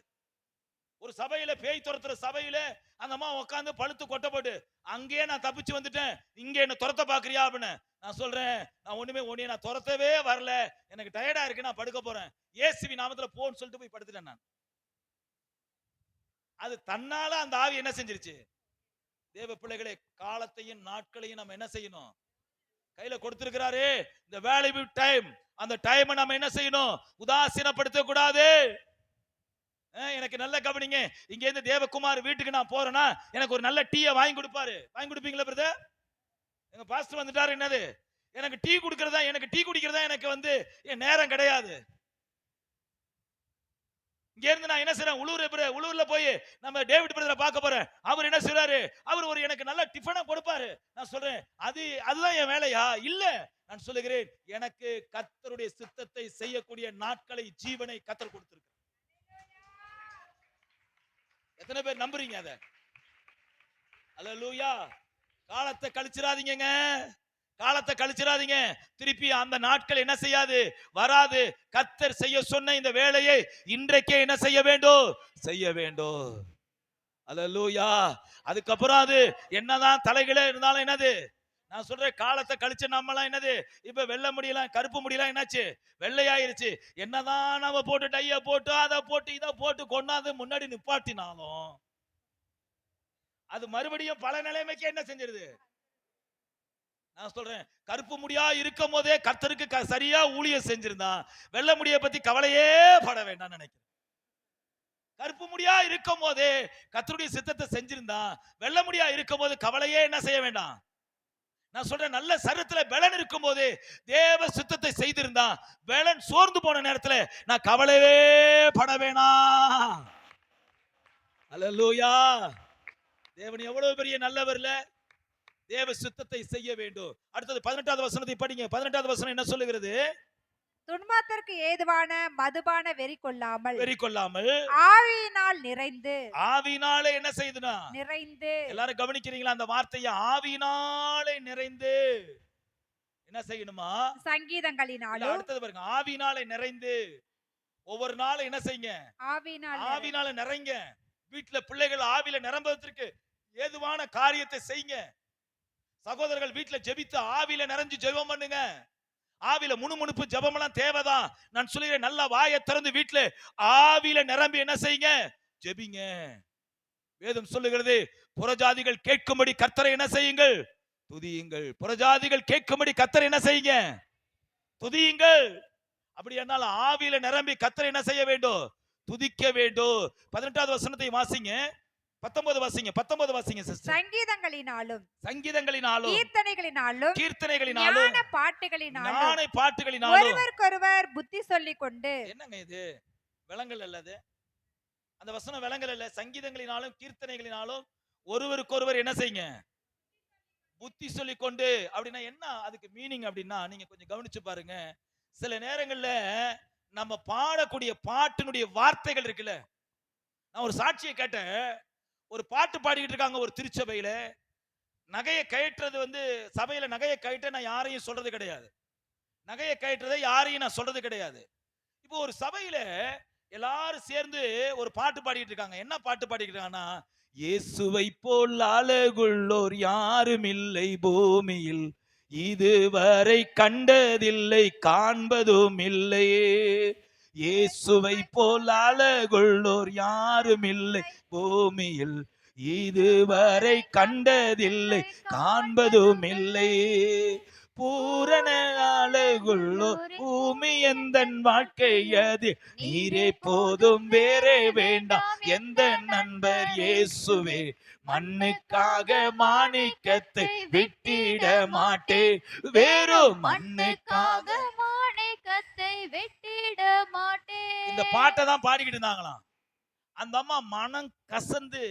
ஒரு சபையில பேய் துரத்துற சபையில அந்த அம்மா உட்காந்து பழுத்து கொட்டை போட்டு, அங்கேயே நான் தப்பிச்சு வந்துட்டேன், இங்க என்ன துரத்த பாக்குறியா அப்படின்னு. நான் சொல்றேன், நான் ஒண்ணுமே நான் துரத்தவே வரல, எனக்கு டயர்டா இருக்கு, நான் படுக்க போறேன், இயேசுவின் நாமத்துல போன்னு சொல்லிட்டு போய் படுத்துட்டேன் நான். அது தன்னால அந்த ஆவி என்ன செஞ்சிருச்சு? தேவ பிள்ளைகளே, காலத்தையும் நாட்களையும் நம்ம என்ன செய்யணும்? கையில கொடுத்திருக்கிறாரு. இந்த வேல்யூபிள் டைம், அந்த டைம் நம்ம என்ன செய்யணும்? உதாசீனப்படுத்த கூடாது. எனக்கு நல்ல கவனிங்க. இங்க இருந்து தேவகுமார் வீட்டுக்கு நான் போறேன்னா எனக்கு ஒரு நல்ல டீயை வாங்கி கொடுப்பாரு. வாங்கி கொடுப்பீங்களா பிரதர்? எங்க பாஸ்டர் வந்துட்டாரு, என்னது எனக்கு டீ குடிக்கிறதா, எனக்கு டீ குடிக்கிறதா எனக்கு என் நேரம் கிடையாது. இங்க இருந்து நான் என்ன செய்றேன், உளூர்ல போய் நம்ம டேவிட் பிரதரை பார்க்க போறேன். அவர் என்ன செய்றாரு, அவர் ஒரு எனக்கு நல்ல டிஃபனை கொடுப்பாரு. நான் சொல்றேன், அதுதான் என் வேலையா? இல்ல, நான் சொல்லுகிறேன், எனக்கு கர்த்தருடைய சித்தத்தை செய்யக்கூடிய நாட்களை, ஜீவனை கர்த்தர் கொடுத்திருக்கிறார். எத்தனை பேர் நம்புறீங்க அத? அல்லேலூயா. காலத்தை கழிச்சிராதீங்க, காலத்தை கழிச்சிராதீங்க. திருப்பி அந்த நாட்கள் என்ன செய்யாது, வராது. கர்த்தர் செய்ய சொன்ன இந்த வேலையை இன்றைக்கே என்ன செய்ய வேண்டும்? செய்ய வேண்டும். அல்லேலூயா. அதுக்கப்புறம் அது என்னதான் தலைகளே இருந்தாலும் என்னது, நான் சொல்றேன், காலத்தை கழிச்ச நம்மலாம் என்னது, இப்ப வெள்ளை முடியலாம், கருப்பு முடியலாம் என்னாச்சு, வெள்ளையாயிருச்சு. என்னதான் நம்ம போட்டு டைய போட்டு அதை போட்டு இதை போட்டு கொண்டாந்து முன்னாடி நிப்பாட்டினாலும் அது மறுபடியும் பல நிலைமைக்கு என்ன செஞ்சிருது. நான் சொல்றேன், கருப்பு முடியா இருக்கும் போதே கர்த்தருக்கு சரியா ஊழியம் செஞ்சிருந்தா வெள்ளை முடியை பத்தி கவலையே பட வேண்டாம் நினைக்கிறேன். கருப்பு முடியா இருக்கும் போதே கர்த்தருடைய சித்தத்தை செஞ்சிருந்தா வெள்ளை முடியா இருக்கும் போது கவலையே என்ன செய்ய வேண்டாம். நான் சொல்றேன், நல்ல சரீரத்துல பலன் இருக்கும் போது தேவ சித்தத்தை செய்திருந்தா பலன் சோர்ந்து போன நேரத்துல நான் கவலையே பட வேணாம். அல்லேலூயா. தேவன் எவ்வளவு பெரிய நல்லவர்ல. தேவ சித்தத்தை செய்ய வேண்டும். அடுத்தது 18வது வசனத்தை படிங்க. 18வது வசனம் என்ன சொல்லுகிறது? துன்மார்க்கருக்கு ஏதுவான மதுபான வெறி கொள்ளாமல் ஆவியினால் நிறைந்து. ஆவியினாலே என்ன செய்யுதுனா? நிறைந்து. எல்லாரும் கவனிக்கிறீங்களா அந்த வார்த்தையை? ஆவியினாலே நிறைந்து என்ன செய்யணுமா? சங்கீதங்களினாலும். அடுத்தது பாருங்க, ஆவியினாலே நிறைந்து. ஒவ்வொரு நாளும் என்ன செய்யுங்க? ஆவியினால நிறைங்க. வீட்டுல பிள்ளைகள் ஆவியில நிரம்புவதற்கு ஏதுவான காரியத்தை செய்யுங்க. சகோதரர்கள் வீட்டுல ஜெபித்து ஆவியில நிறைஞ்சு ஜெபம் பண்ணுங்க. ஆவியில முணுமுணுப்பு ஜெபம் எல்லாம் தேவைதான். நான் சொல்லுகிறேன், நல்ல வாயை திறந்து வீட்டுல ஆவியில நிரம்பி என்ன செய்யுங்க? ஜெபிங்க. வேதம் சொல்லுகிறது, புறஜாதிகள் கேட்கும்படி கர்த்தரை என்ன செய்யுங்கள்? துதியுங்கள். புறஜாதிகள் கேட்கும்படி கர்த்தரை என்ன செய்யுங்க? துதியுங்கள். அப்படி என்னால் ஆவியில நிரம்பி கர்த்தரை என்ன செய்ய வேண்டும்? துதிக்க வேண்டும். 18வது வசனத்தை வாசிங்க. 19 வாசிங்க. 19 வாசிங்க சிஸ்டர். சங்கீதங்களினாலும் கீர்த்தனைகளினாலும் ஞான பாட்டுகளினாலும் ஒருவருக்கொருவர் புத்தி சொல்லிக் கொண்டு. என்னங்க இது? விளங்கல் அல்லது அந்த வசனம்? விளங்கல் அல்ல. சங்கீதங்களினாலும் கீர்த்தனைகளினாலும் ஒருவருக்கொருவர் என்ன செய்யுங்க? புத்தி சொல்லிக் கொண்டு. அப்படின்னா என்ன அதுக்கு மீனிங் அப்படின்னா, நீங்க கொஞ்சம் கவனிச்சு பாருங்க. சில நேரங்கள்ல நம்ம பாடக்கூடிய பாட்டினுடைய வார்த்தைகள் இருக்குல்ல. நான் ஒரு சாட்சியை கேட்டேன். ஒரு பாட்டு பாடிக்கிட்டு இருக்காங்க ஒரு திருச்சபையில. நகையை கயற்றுறது சபையில நகையை கயற்ற நான் யாரையும் சொல்றது கிடையாது. நகையை கயற்றதை யாரையும் நான் சொல்றது கிடையாது. இப்போ ஒரு சபையில எல்லாரும் சேர்ந்து ஒரு பாட்டு பாடிட்டு இருக்காங்க. என்ன பாட்டு பாடிட்டு இருக்காங்கன்னா, இயேசுவை போல் அழகுள்ளோர் யாரும் இல்லை பூமியில், இதுவரை கண்டதில்லை காண்பதும் இல்லையே. இயேசுவை போல் அழகுள்ளோர் யாரும் இல்லை பூமியில், இதுவரை கண்டதில்லை காண்பதும் இல்லை. பூரண அழகுள்ளோர் பூமி எந்தன் வாழ்க்கை அது, நீரே போதும் வேறே வேண்டாம் எந்த நண்பர் இயேசுவே. மண்ணுக்காக மாணிக்கத்தை விட்டிட மாட்டேன், வேறும் மண்ணுக்காக மாணிக்கத்தை விட்டிட மாட்டேன். இந்த பாட்டை தான் பாடிக்கிட்டு இருந்தாங்களாம். அந்த அம்மா மனம் கசந்து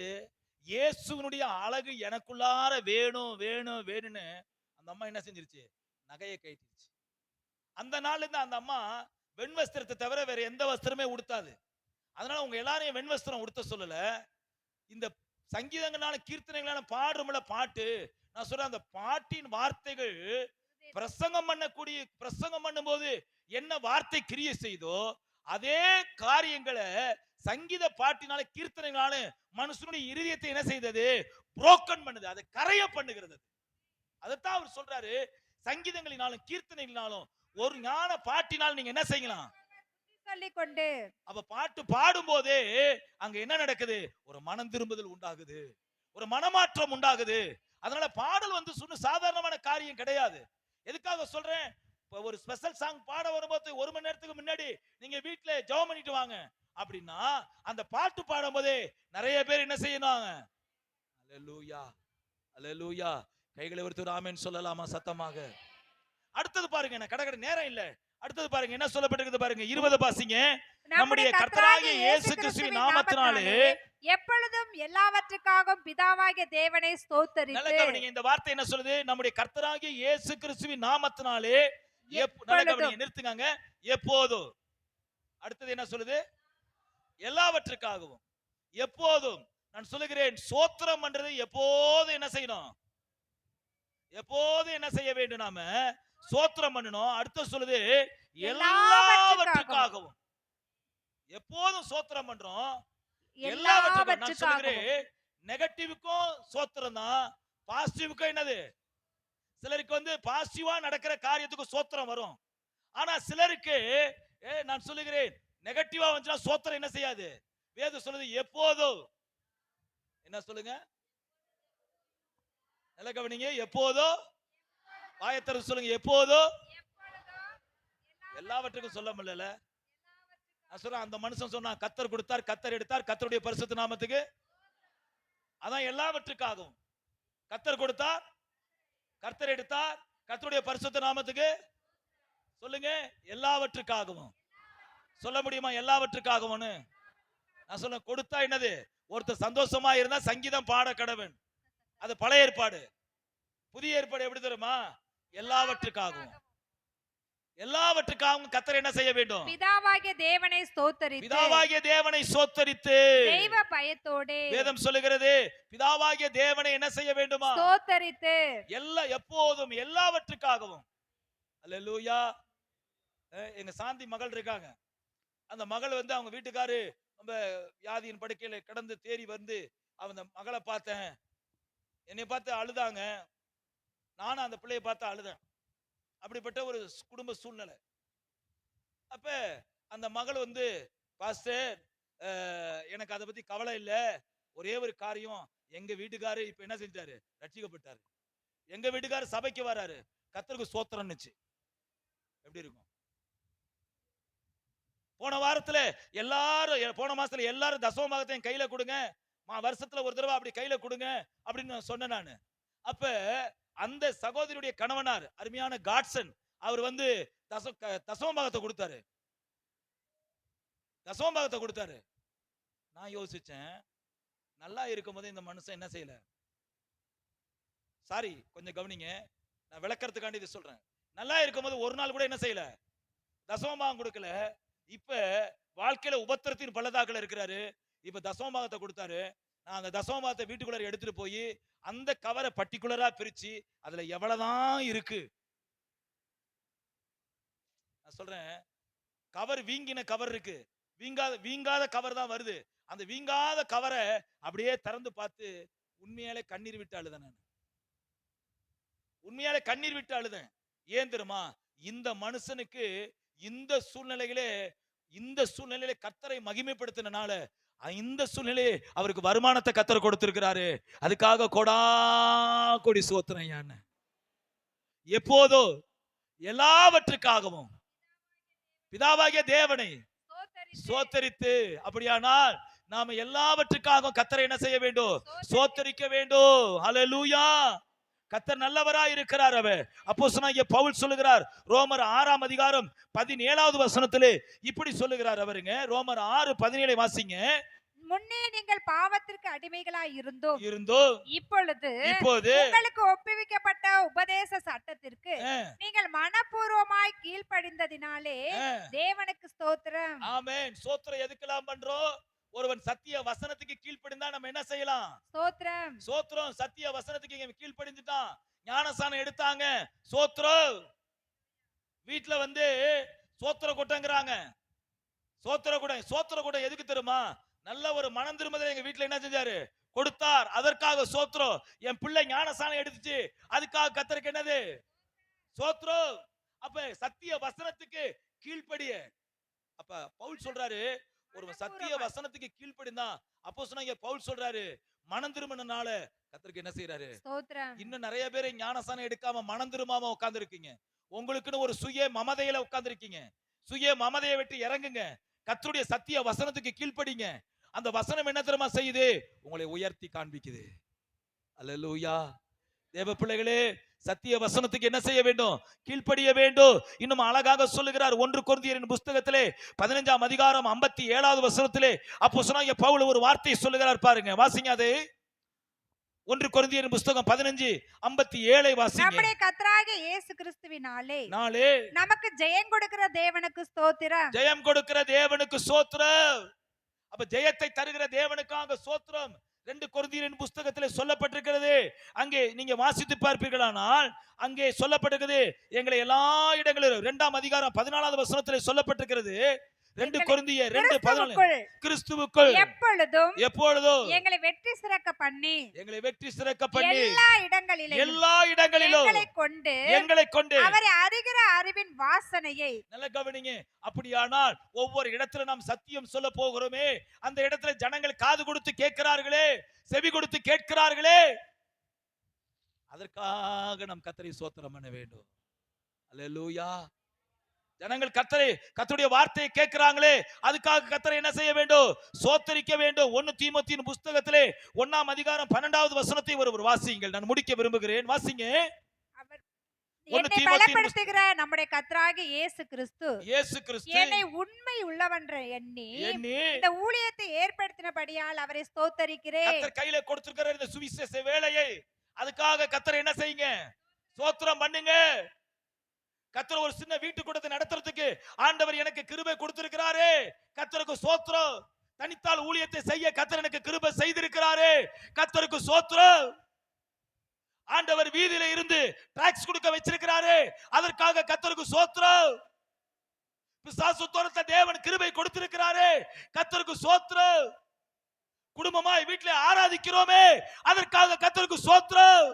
இயேசுவினுடைய அழகு எனக்குள்ளார வேணும் வேணும் வேணும்னு அந்த அம்மா என்ன செஞ்சிருச்சு? நகையை கைட்டிருச்சு. அந்த நாள்ல இருந்து அந்த அம்மா வெண் வஸ்திரத்தை தவிர வேற எந்த வஸ்திரமே உடுத்தாது. அதனால உங்க எல்லாரையும் வெண் வஸ்திரம் உடுத்த சொல்லல. இந்த சங்கீதங்களான கீர்த்தனைகளான பாடுறோம்ல பாட்டு, நான் சொல்றேன் அந்த பாட்டின் வார்த்தைகள் பிரசங்கம் பண்ணும்போது என்ன வார்த்தை கிரியை செய்தோ அதே காரியங்களை சங்கீத பாட்டினால கீர்த்தனைகளான மனுஷனுடைய இருதயத்தை என்ன செய்தது? புரோக்கன் பண்ணுது, அதை கரைய பண்ணுகிறது. அதைத்தான் அவர் சொல்றாரு, சங்கீதங்களினாலும் கீர்த்தனைகளினாலும் ஒரு ஞான பாட்டினால் நீங்க என்ன செய்யலாம்? சொல்லிக்கொண்டு. அப்ப பாட்டு பாடும் போதே அங்க என்ன நடக்குது? ஒரு மனம் திரும்புதல் உண்டாகுது, ஒரு மனமாற்றம் உண்டாகுது. அதனால பாடல் வந்து சாதாரணமான காரியம் கிடையாது. எதுக்காக சொல்றேன்? ஒரு ஸ்பெஷல் சாங் பாட வரும்போது 1 மணி நேரத்துக்கு முன்னாடி நீங்க வீட்டுல ஜெபம் பண்ணிட்டு வாங்க அப்படின்னா, அந்த பாட்டு பாடும் போதே நிறைய பேர் என்ன செய்யணும்? அல்லேலூயா அல்லேலூயா. கைகளை உயர்த்தி ஒரு ஆமென் சொல்லலாமா சத்தமாக? அடுத்தது பாருங்க, என்ன கடகட நேரம் இல்ல. அடுத்தது பாருங்க என்ன சொல்லப்பட்டிருக்குது பாருங்க. 20 பாசிங்க. நம்முடைய கர்த்தராகிய இயேசு கிறிஸ்துவின் நாமத்தினாலே எப்பொழுதும் எல்லாவற்றுக்காகவும் பிதாவாகிய தேவனை ஸ்தோத்திரித்து. நல்ல கவனிங்க, இந்த வார்த்தை என்ன சொல்லுது? நம்முடைய கர்த்தராகிய இயேசு கிறிஸ்துவின் நாமத்தினாலே நல்ல கவனிங்க, நிறுத்துங்க. எப்போதும். அடுத்தது என்ன சொல்லுது? எல்லாவற்றுக்காகவும். எப்போதும். நான் சொல்லுகிறேன், சோத்திரம் பண்றது எப்போதும் என்ன செய்யணும்? எப்போதும் என்ன செய்ய வேண்டும்? நாம சோத்திரம் பண்ணணும். அடுத்து சொல்லுது எல்லாவற்றுக்காகவும். எப்போதும் சோத்திரம் பண்றோம், எல்லாவற்றுக்கும். நான் சொல்லுகிறேன், நெகட்டிவுக்கும் சோத்திரம் தான், பாசிட்டிவுக்கும் என்னது? சிலருக்கு வந்து பாசிட்டிவா நடக்கிற காரியத்துக்கு சோத்திரம் வரும். ஆனா சிலருக்கு நான் சொல்லுகிறேன், நெகட்டிவா வந்துச்சுன்னா சோத்திரம் என்ன செய்யாது? வேதம் சொல்லுது எப்போதும். என்ன சொல்லுங்க? நல்ல கவனிங்க. எப்போதும். வாயத்திறந்து சொல்லுங்க. எப்போதும். எல்லாவற்றுக்கும் சொல்ல முடியல. நான் சொல்றேன், அந்த மனுஷன் சொன்னா கத்தர் கொடுத்தார், கத்தர் எடுத்தார், கத்தருடைய பரிசுத்த நாமத்துக்கு. அதான் எல்லாவற்றுக்காகவும். கத்தர் கொடுத்தார், கர்த்தர் எடுத்தார், கர்த்தருடைய பரிசுத்த நாமத்துக்கு. சொல்லுங்க, எல்லாவற்றுக்காகவும். சொல்ல முடியுமா? எல்லாவற்றுக்காகவும். நான் சொல்ல, கொடுத்தா என்னது? ஒருத்தர் சந்தோஷமா இருந்தா சங்கீதம் பாட கடவன். அது பழைய ஏற்பாடு. புதிய ஏற்பாடு எப்படி தெரியுமா? எல்லாவற்றுக்காகவும். எல்லாவற்றுக்காகவும் கர்த்தர் என்ன செய்ய வேண்டும்? பிதாவாகிய தேவனை ஸ்தோத்திரித்து. பிதாவாகிய தேவனை ஸ்தோத்திரித்து தெய்வ பயத்தோடு. வேதம் சொல்லுகிறது, பிதாவாகிய தேவனை என்ன செய்ய வேண்டுமா? ஸ்தோத்திரித்து. எப்போதும் எல்லாவற்றுக்காகவும். அல்லேலூயா. எங்க சாந்தி மகள் இருக்காங்க. அந்த மகள் வந்து அவங்க வீட்டுக்காரு நம்ம வியாதியின் படுக்கையில கடந்து தேறி வந்து அந்த மகளை பார்த்தேன், என்னை பார்த்து அழுதாங்க. நானும் அந்த பிள்ளையை பார்த்து அழுதேன். அப்படிப்பட்ட ஒரு குடும்ப சூழ்நிலை. அப்ப அந்த மகள் வந்து, பாஸ்டர் எனக்கு அதை பத்தி கவலை இல்லை, ஒரே ஒரு காரியம், எங்க வீட்டுக்காரு இப்ப என்ன செஞ்சாரு? ரட்சிக்கப்பட்டாரு. எங்க வீட்டுக்காரு சபைக்கு வராரு, கர்த்தருக்கு ஸ்தோத்திரம்னுச்சு. எப்படி இருக்கும்? போன வாரத்துல எல்லாரும், போன மாசத்துல எல்லாரும் தசமபாகத்தையும் கையில கொடுங்க, வருஷத்துல ஒரு தடவை அப்படி கையில கொடுங்க அப்படின்னு சொன்னேன் நானு. அப்ப அந்த சகோதரியுடைய கணவனார் அருமையான காட்சன், அவர் வந்து தசமபாகத்தை கொடுத்தாரு. தசமபாகத்தை கொடுத்தாரு. நான் யோசிச்சேன், நல்லா இருக்கும் போது இந்த மனுஷன் என்ன செய்யல? சாரி, கொஞ்சம் கவனிங்க, நான் விளக்கறதுக்காண்டி இதை சொல்றேன். நல்லா இருக்கும் போது ஒரு நாள் கூட என்ன செய்யல? தசமபாகம் கொடுக்கல. இப்ப வாழ்க்கையில உபத்திரத்தின் பள்ளத்தாக்குல இருக்கிறாரு. இப்ப தசமபாகத்தை கொடுத்தாரு. நான் அந்த தசமபாகத்தை வீட்டுக்குள்ள எடுத்துட்டு போய் அந்த கவரை பர்டிகுலரா பிரிச்சு அதுல எவ்வளவுதான் இருக்கு நான் சொல்றேன். கவர் வீங்கின கவர் இருக்கு, வீங்காத கவர் தான் வருது. அந்த வீங்காத கவரை அப்படியே திறந்து பார்த்து உண்மையாலே கண்ணீர் விட்டு அழுதேன். நான் உண்மையாலே கண்ணீர் விட்டு அழுதேன். ஏன் தெரியுமா? இந்த மனுஷனுக்கு இந்த சூழ்நிலையிலே கர்த்தரை மகிமைப்படுத்தினால இந்த சூழ்நிலையை அவருக்கு வருமானத்தை கர்த்தர் கொடுத்திருக்கிறாரு. அதுக்காக கோடி ஸ்தோத்திரம். எப்போதோ எல்லாவற்றுக்காகவும் பிதாவாகிய தேவனை ஸ்தோத்திரித்து. அப்படியானால் நாம எல்லாவற்றுக்காகவும் கர்த்தரை என்ன செய்ய வேண்டும்? ஸ்தோத்திரிக்க வேண்டும். ஹல்லேலூயா. கர்த்தர் நல்லவராய் இருக்கிறார். அவர் அப்போஸ்தலனாகிய பவுல் சொல்லுகிறார், ரோமர் 6ஆம் அதிகாரம் 17வது வசனத்திலே இப்படி சொல்லுகிறார் அவருங்க. ரோமர் 6:17 வாசிங்க. முன்னே நீங்கள் பாவத்திற்கு அடிமைகளாய் இருந்தோம் இப்பொழுது உங்களுக்கு ஒப்புவிக்கப்பட்ட உபதேச சட்டத்திற்கு நீங்கள் மனப்பூர்வமாய் கீழ்ப்படிந்ததினாலே தேவனுக்கு ஸ்தோத்திரம். ஆமென். ஸ்தோத்திரம் எதுக்கெல்லாம் பண்றோம்? ஒருவன் சத்திய வசனத்துக்கு கீழ்ப்படிந்தா நம்ம என்ன செய்யலாம்? ஸ்தோத்திரம். ஸ்தோத்திரம். சத்திய வசனத்துக்கு கீழ்ப்படிஞ்சுட்டான், ஞானசானம் எடுத்தாங்க, ஸ்தோத்திரம். வீட்டுல வந்து சோத்திர கூட்டங்கிறாங்க. சோத்திர கூட்டம் எதுக்கு தெரியுமா? நல்ல ஒரு மனம் திரும்புதலை எங்க வீட்டுல என்ன செஞ்சாரு? கொடுத்தார். அதற்காக சோத்திரம். என் பிள்ளை ஞானசானம் எடுத்துச்சு, அதுக்காக கர்த்தருக்கு என்னது? சோத்திரம். அப்ப சத்திய வசனத்துக்கு கீழ்ப்படிய. அப்ப பவுல் சொல்றாரு, ஒரு சத்திய வசனத்துக்கு கீழ்ப்படிந்தா அப்போஸ்தலனாகிய பவுல் சொல்றாரு, மனம் திரும்பினால கர்த்தருக்கு என்ன செய்யறாரு? ஸ்தோத்திரம். இன்னும் நிறைய பேர் ஞானசானம் எடுக்காம மனம் திரும்பாம உட்கார்ந்து இருக்கீங்க. உங்களுக்குன்னு ஒரு சுய மமதையில உட்கார்ந்து இருக்கீங்க. சுய மமதையை விட்டு இறங்குங்க. கர்த்தருடைய சத்திய வசனத்துக்கு கீழ்ப்படிங்க. அந்த வசனம் என்ன தெரியுமா செய்யுது? உங்களை உயர்த்தி காண்பிக்குது. அல்லேலூயா. தேவ பிள்ளைகளே, சத்திய வசனத்துக்கு என்ன செய்ய வேண்டும்? கீழ்ப்படிய வேண்டும். இன்னும் அழகாக சொல்லுகிறார் 1 கொரிந்தியரின் புத்தகத்திலே 15ஆம் அதிகாரம் 57வது வசனத்திலே அப்போஸ்தலனாகிய பவுல் ஒரு வார்த்தை சொல்லுகிறார் பாருங்க. வாசிங்க அது. 1 கொரிந்தியரின் புத்தகம் 15:57 வாசிங்க. நம்முடைய கர்த்தராகிய இயேசு கிறிஸ்துவினாலே நமக்கு ஜெயம் கொடுக்கிற தேவனுக்கு ஸ்தோத்திரம். ஜெயம் கொடுக்கிற தேவனுக்கு ஸ்தோத்திரம். அப்ப ஜெயத்தை தருகிற தேவனுக்காக ஸ்தோத்திரம். 2 கொரிந்தியரின் புத்தகத்திலே சொல்லப்பட்டிருக்கிறது. அங்கே நீங்க வாசித்து பார்ப்பீர்களானால் அங்கே சொல்லப்பட்டிருக்கிறது, எங்களை எல்லா இடங்களிலும் 2ஆம் அதிகாரம் 14வது வசனத்திலே சொல்லப்பட்டிருக்கிறது. 2 கொரிந்தியர் 2:14 கிறிஸ்துவுக்குள் எப்பொழுதும் எங்களை வெற்றி சிறக்க பண்ணி எல்லா இடங்களிலும் எங்களை கொண்டு அவரை அறிகிற அறிவின் வாசனையை. நல்ல கவனிங்க. அப்படியானால் ஒவ்வொரு இடத்துல நாம் சத்தியம் சொல்ல போகிறோமே, அந்த இடத்துல ஜனங்கள் காது கொடுத்து கேட்கிறார்களே, செவி கொடுத்து கேட்கிறார்களே, அதற்காக நாம் கர்த்தரை ஸ்தோத்திரம் பண்ண வேண்டும். அல்லேலூயா. ஜனங்கள் கர்த்தருடைய வார்த்தையை கேட்கிறாங்களே, அதுக்காக கர்த்தரை என்ன செய்ய வேண்டும்? ஸ்தோத்திரிக்க வேண்டும். 1 தீமோத்தேயுவின் புத்தகத்திலே 1ஆம் அதிகாரம் 12வது வசனத்தை ஒருவர் வாசியுங்கள். நான் முடிக்க விரும்புகிறேன். வாசிங்க. என்னை பலப்படுத்துகிற நம்முடைய கர்த்தராகிய இயேசு கிறிஸ்து என்னை உண்மை உள்ளவென்று எண்ணி இந்த ஊழியத்தை ஏற்படுத்தினபடியால் அவரை ஸ்தோத்திரிக்கிறேன். கர்த்தர் கையில கொடுத்திருக்கிற இந்த சுவிசேஷ வேலையை அதுக்காக கர்த்தரை என்ன செய்யுங்க? ஸ்தோத்திரம் பண்ணுங்க. கர்த்தர் ஒரு சின்ன வீட்டு கூட்டத்தை நடத்துறதுக்கு ஆண்டவர் எனக்கு கிருபை கொடுத்திருக்கிறாரே, கர்த்தருக்கு ஸ்தோத்திரம். தனித்தால் ஊழியத்தை செய்ய கர்த்தர் எனக்கு கிருபை செய்திருக்கிறாரே, கர்த்தருக்கு ஸ்தோத்திரம். ஆண்டவர் வீதியில இருந்து டாக்ஸ் கொடுக்க வச்சிருக்கிறாரே, அதற்காக கர்த்தருக்கு ஸ்தோத்திரம். பிசாசு துரத்த தேவன் கிருபை கொடுத்திருக்கிறாரே, கர்த்தருக்கு ஸ்தோத்திரம். குடும்பமாய் வீட்டிலே ஆராதிக்கிறோமே, அதற்காக கர்த்தருக்கு ஸ்தோத்திரம்.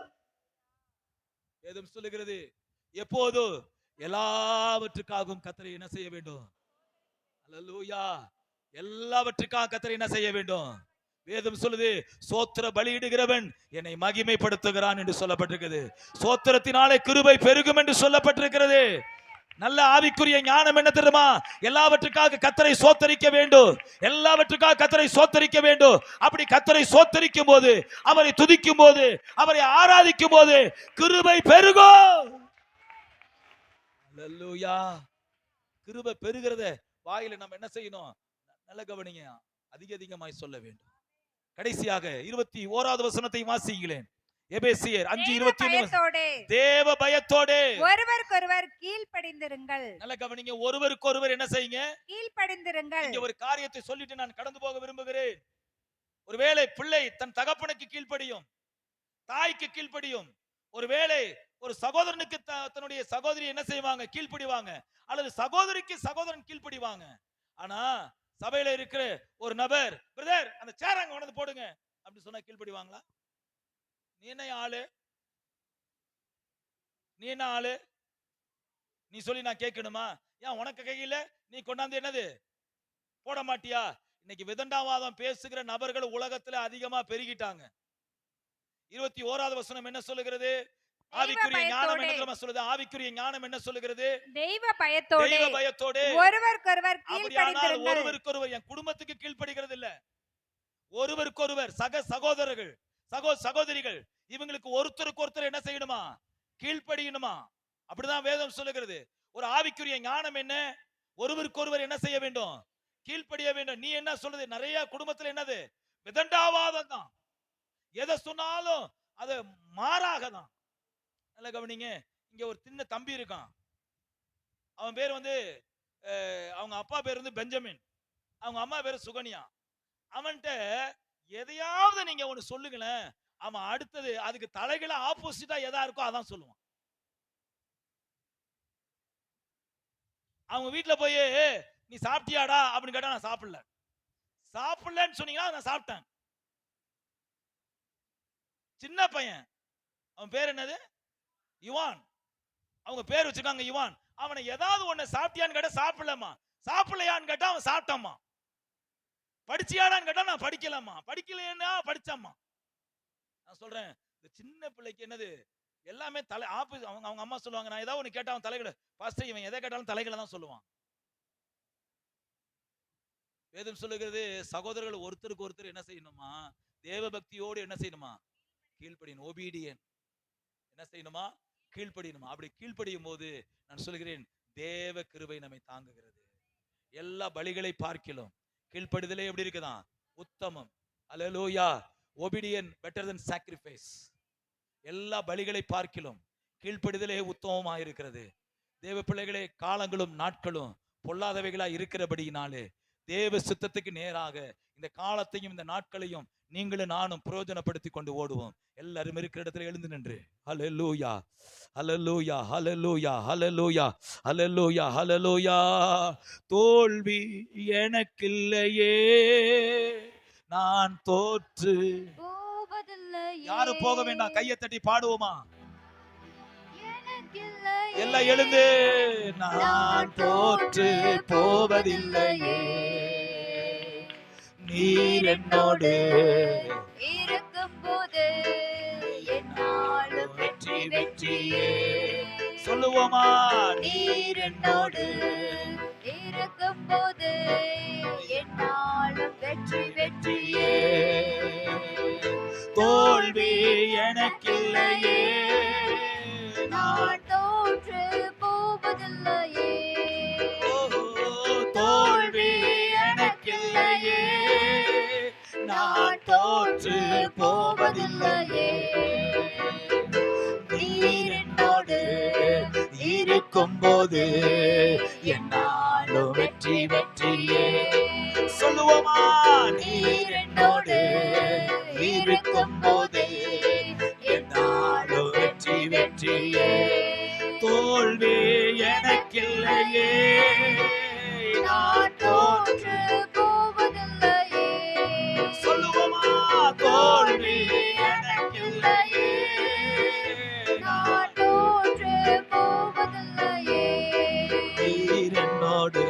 வேதம் சொல்லுகிறது, எப்போது எல்லாவற்றுக்காகவும் கர்த்தரை என்ன செய்ய வேண்டும்? அல்லேலூயா. எல்லாவற்றுக்காக கர்த்தரை என்ன செய்ய வேண்டும்? வேதம் சொல்லுது, ஸ்தோத்திர பலியிடுகிறவன் என்னை மகிமைப்படுத்துகிறான் என்று சொல்லப்பட்டிருக்கிறது. ஸ்தோத்திரத்தினாலே கிருபை பெருகும் என்று சொல்லப்பட்டிருக்கிறது. நல்ல ஆவிக்குரிய ஞானம் என்ன தெரியுமா? எல்லாவற்றுக்காக கர்த்தரை ஸ்தோத்திரிக்க வேண்டும். எல்லாவற்றுக்காக கர்த்தரை ஸ்தோத்திரிக்க வேண்டும். அப்படி கர்த்தரை ஸ்தோத்திரிக்கும் போது, அவரை துதிக்கும் போது, அவரை ஆராதிக்கும் போது கிருபை பெருகும். அல்லேலூயா. கிருபை பெருகிறத வாயில நம்ம என்ன செய்யணும்? நல்ல கவனிங்க, அதிகமாய் சொல்ல வேண்டும். கடைசியாக 21வது வசனத்தை வாசிங்களேன். எபேசியர் 5:21 தேவ பயத்தோடு ஒருவருக்கொருவர் கீழ்ப்படிந்திருங்கள். நல்ல கவனிங்க, ஒருவருக்கொருவர் என்ன செய்யுங்க? கீழ்ப்படிந்திருங்கள். இங்க ஒரு காரியத்தை சொல்லிட்டு நான் கடந்து போக விரும்புகிறேன். ஒருவேளை பிள்ளை தன் தகப்பனுக்கு கீழ்ப்படியும், தாய்க்கு கீழ்ப்படியும். ஒருவேளை ஒரு சகோதரனுக்கு தன்னுடைய சகோதரி என்ன செய்வாங்க? கீழ்ப்படிவாங்க. அல்லது சகோதரிக்கு சகோதரன் கீழ்ப்படிவாங்க. ஆனா சபையில இருக்கிற ஒரு நபர், பிரதர் அந்த சேர் அங்க கொண்டு போடுங்க அப்படி சொன்னா கீழ்ப்படிவாங்களா? நீ என்ன ஆளு? நீ சொல்லி நான் கேட்கணுமா? ஏன் உனக்கு கையில நீ கொண்டாந்து என்னது போட மாட்டியா? இன்னைக்கு விதண்டாவாதம் பேசுகிற நபர்கள் உலகத்துல அதிகமா பெருகிட்டாங்க. 21வது வசனம் என்ன சொல்லுகிறது? ஆவிக்குரிய ஞானம் என்ன சொல்லுது? ஆவிக்குரிய ஞானம் என்ன சொல்லுகிறது? தெய்வ பயத்தோடு ஒருவருக்கொருவர் கீழ்ப்படிந்திருங்கள். ஒருவருக்கொருவர், என் குடும்பத்துக்கு கீழ்ப்படிகிறது இல்ல, ஒருவருக்கொருவர் சக சகோதரர்கள் சகோதரிகள் இவங்களுக்கு ஒருத்தருக்கு ஒருத்தர் என்ன செய்யணுமா? கீழ்ப்படியணுமா? அப்படிதான் வேதம் சொல்லுகிறது. ஒரு ஆவிக்குரிய ஞானம் என்ன? ஒருவருக்கொருவர் என்ன செய்ய வேண்டும்? கீழ்ப்படிய வேண்டும். நீ என்ன சொல்றது? நிறைய குடும்பத்துல என்னது? விதண்டாவாதம் தான். எதை சொன்னாலும் அது மாறாக தான். நல்ல கவனிங்க. இங்க ஒரு சின்ன தம்பி இருக்கான். அவன் பேர் வந்து அவங்க அப்பா பேர் வந்து பெஞ்சமின், அவங்க அம்மா பேர் சுகன்யா. அவன்கிட்ட எதையாவது நீங்க ஒண்ணு சொல்லுங்களேன், அவன் அடுத்தது அதுக்கு தலைகளை ஆப்போசிட்டா எதா இருக்கோ அதான் சொல்லுவான். அவங்க வீட்டுல போய் நீ சாப்பிட்டியாடா அப்படின்னு கேட்டா நான் சாப்பிடல, சாப்பிடலன்னு சொன்னீங்கன்னா நான் சாப்பிட்டேன். சின்ன பையன், அவன் பேர் என்னது? யுவான். அவங்க பேர் வச்சிருக்காங்க யுவான். அவனை ஏதாவது ஒண்ணு சாப்பிட்டியான்னு கேட்டா சாப்பிடலமா, சாப்பிடலையான்னு கேட்டா அவன் சாப்பிட்டாமா, படிச்சியாடான்னு கேட்டா நான் படிக்கலாமா, படிக்கலையா படிச்சாமா. நான் சொல்றேன், இந்த சின்ன பிள்ளைக்கு என்னது எல்லாமே தலை ஆப்பு. அவங்க அம்மா சொல்லுவாங்க, நான் ஏதாவது ஒண்ணு கேட்டா அவன் தலைகளை, பாஸ்டர் இவன் எதை கேட்டாலும் தலைகளை தான் சொல்லுவான். வேதம் சொல்லுகிறது, சகோதரர்கள் ஒருத்தருக்கு ஒருத்தர் என்ன செய்யணுமா? தேவ பக்தியோடு என்ன செய்யணுமா? கீழ்ப்படியணும். ஒபீடியன் என்ன செய்யணுமா? கீழ்ப்படியணுமா. அப்படி கீழ்ப்படியும் போது நான் சொல்கிறேன், தேவ கிருபை நம்மை தாங்குகிறது. எல்லா பலிகளை பார்க்கிலும் கீழ்ப்படிதலே எப்படி இருக்குதான்? உத்தமம். அல்லேலூயா. ஒபீடியன் பெட்டர் தென் சாக்ரிஃபைஸ். எல்லா பலிகளை பார்க்கிலும் கீழ்ப்படிதலே உத்தமமாக இருக்கிறது. தேவ பிள்ளைகளே, காலங்களும் நாட்களும் பொல்லாதவைகளா இருக்கிறபடியினாலே தேவ சித்தத்துக்கு நேராக இந்த காலத்தையும் இந்த நாட்களையும் நீங்களும் நானும் பிரயோஜனப்படுத்தி கொண்டு ஓடுவோம். எல்லாரும் இருக்கிற இடத்துல எழுந்து நின்று ஹல்லேலூயா, ஹல்லேலூயா, ஹல்லேலூயா, ஹல்லேலூயா, ஹல்லேலூயா, ஹல்லேலூயா. தோல்வி எனக்கில்லையே, நான் தோற்று போவதில்லையே. யாரும் போக வேண்டாம், கையை தட்டி பாடுவோமா? எல்லாம் எழுந்து, நான் தோற்று போவதில்லையே, நீர் என்னோடு இருக்கும்போது என்னாலும் வெற்றி வெற்றியே. சொல்லுவோமா? நீர் என்னோடு இருக்கும்போது என்னாலும் வெற்றி வெற்றியே. தோல்வி எனக்கில்லையே, நான் தோற்று போவதில்லையே, தோல்வி எனக்கில்லையே, நான் தோற்று போவதில்லையே, நீர் என்னோடு இருக்கும்போது என்னாலும் வெற்றி வெற்றியே. சொல்லுவோமா? நீர் என்னோடு இருக்கும்போது என்னாலும் வெற்றி வெற்றியே. தோல்வி எனக்கில்லையே, நான் தோற்று போவதில்லையே. சொல்லுவோமா? தோல்வி எனக்கில்லையே, நான் தோற்று போவதில்லையே, நீர் என்னோடு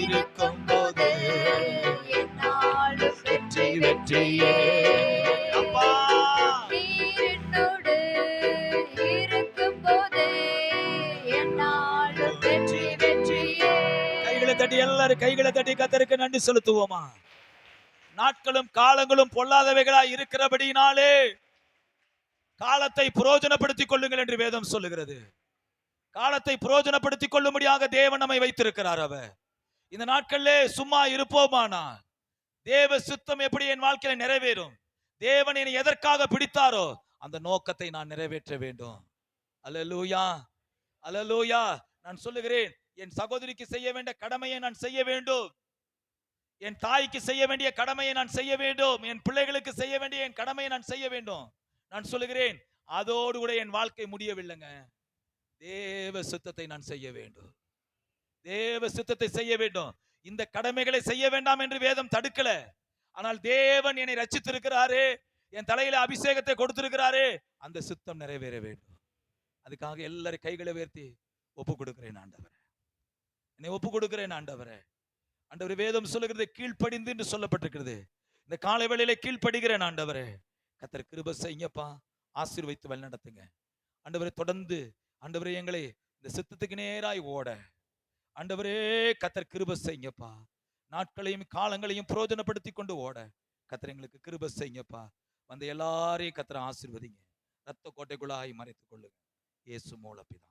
இருக்கும்போது என்னாலும் வெற்றி வெற்றியே. அப்பா, நீர் என்னோடு இருக்கும்போது என்னாலும் வெற்றி வெற்றியே. கைகளை தட்டி எல்லாரும் கைகளை தட்டி கர்த்தருக்கு நன்றி செலுத்துவோமா? நாட்களும் காலங்களும் பொல்லாதவைகளா இருக்கிறபடினாலே காலத்தை பிரயோஜனப்படுத்திக் கொள்ளுங்கள் என்று வேதம் சொல்லுகிறது. காலத்தை பிரயோஜனப்படுத்திக் கொள்ளும்படியாக தேவன் நம்மை வைத்திருக்கிறார். அவர் இந்த நாட்களிலே சும்மா இருப்போமானா தேவ சித்தம் எப்படி என் வாழ்க்கையில நிறைவேறும்? தேவன் என்னை எதற்காக பிடித்தாரோ அந்த நோக்கத்தை நான் நிறைவேற்ற வேண்டும். அல்லேலூயா, அல்லேலூயா. நான் சொல்லுகிறேன், என் சகோதரிக்கு செய்ய வேண்டிய கடமையை நான் செய்ய வேண்டும், என் தாய்க்கு செய்ய வேண்டிய கடமையை நான் செய்ய வேண்டும், என் பிள்ளைகளுக்கு செய்ய வேண்டிய என் கடமையை நான் செய்ய வேண்டும். நான் சொல்லுகிறேன், அதோடு கூட என் வாழ்க்கை முடியவில்லைங்க. தேவ சித்தத்தை நான் செய்ய வேண்டும், தேவ சித்தத்தை செய்ய வேண்டும். இந்த கடமைகளை செய்ய வேண்டாம் என்று வேதம் தடுக்கல. ஆனால் தேவன் என்னை ரட்சித்திருக்கிறாரே, என் தலையில அபிஷேகத்தை கொடுத்திருக்கிறாரே, அந்த சித்தம் நிறைவேற வேண்டும். அதுக்காக எல்லாரும் கைகளை உயர்த்தி ஒப்பு கொடுக்கிறேன் ஆண்டவரே, என்னை ஒப்பு கொடுக்கிறேன் ஆண்டவரே. ஆண்டவரே, வேதம் சொல்லுகிறது கீழ்ப்படிந்து என்று சொல்லப்பட்டிருக்கிறது. இந்த காலை வேளையிலே கீழ்ப்படுகிறேன் ஆண்டவரே. கர்த்தர் கிருபை செய்யுங்கப்பா, ஆசீர்வதித்து வழிநடத்துங்க ஆண்டவரே. தொடர்ந்து ஆண்டவரே எங்களை இந்த சித்தத்துக்கு நேராய் ஓட ஆண்டவரே கர்த்தர் கிருபை செய்யுங்கப்பா. நாட்களையும் காலங்களையும் பிரயோஜனப்படுத்தி கொண்டு ஓட கர்த்தர் எங்களுக்கு கிருபை செய்யுங்கப்பா. வந்து எல்லாரையும் கர்த்தர் ஆசீர்வதிங்க, ரத்த கோட்டைக்குள்ளாய் மறைத்துக் கொள்ளுங்க. இயேசு மூலப்பிதா.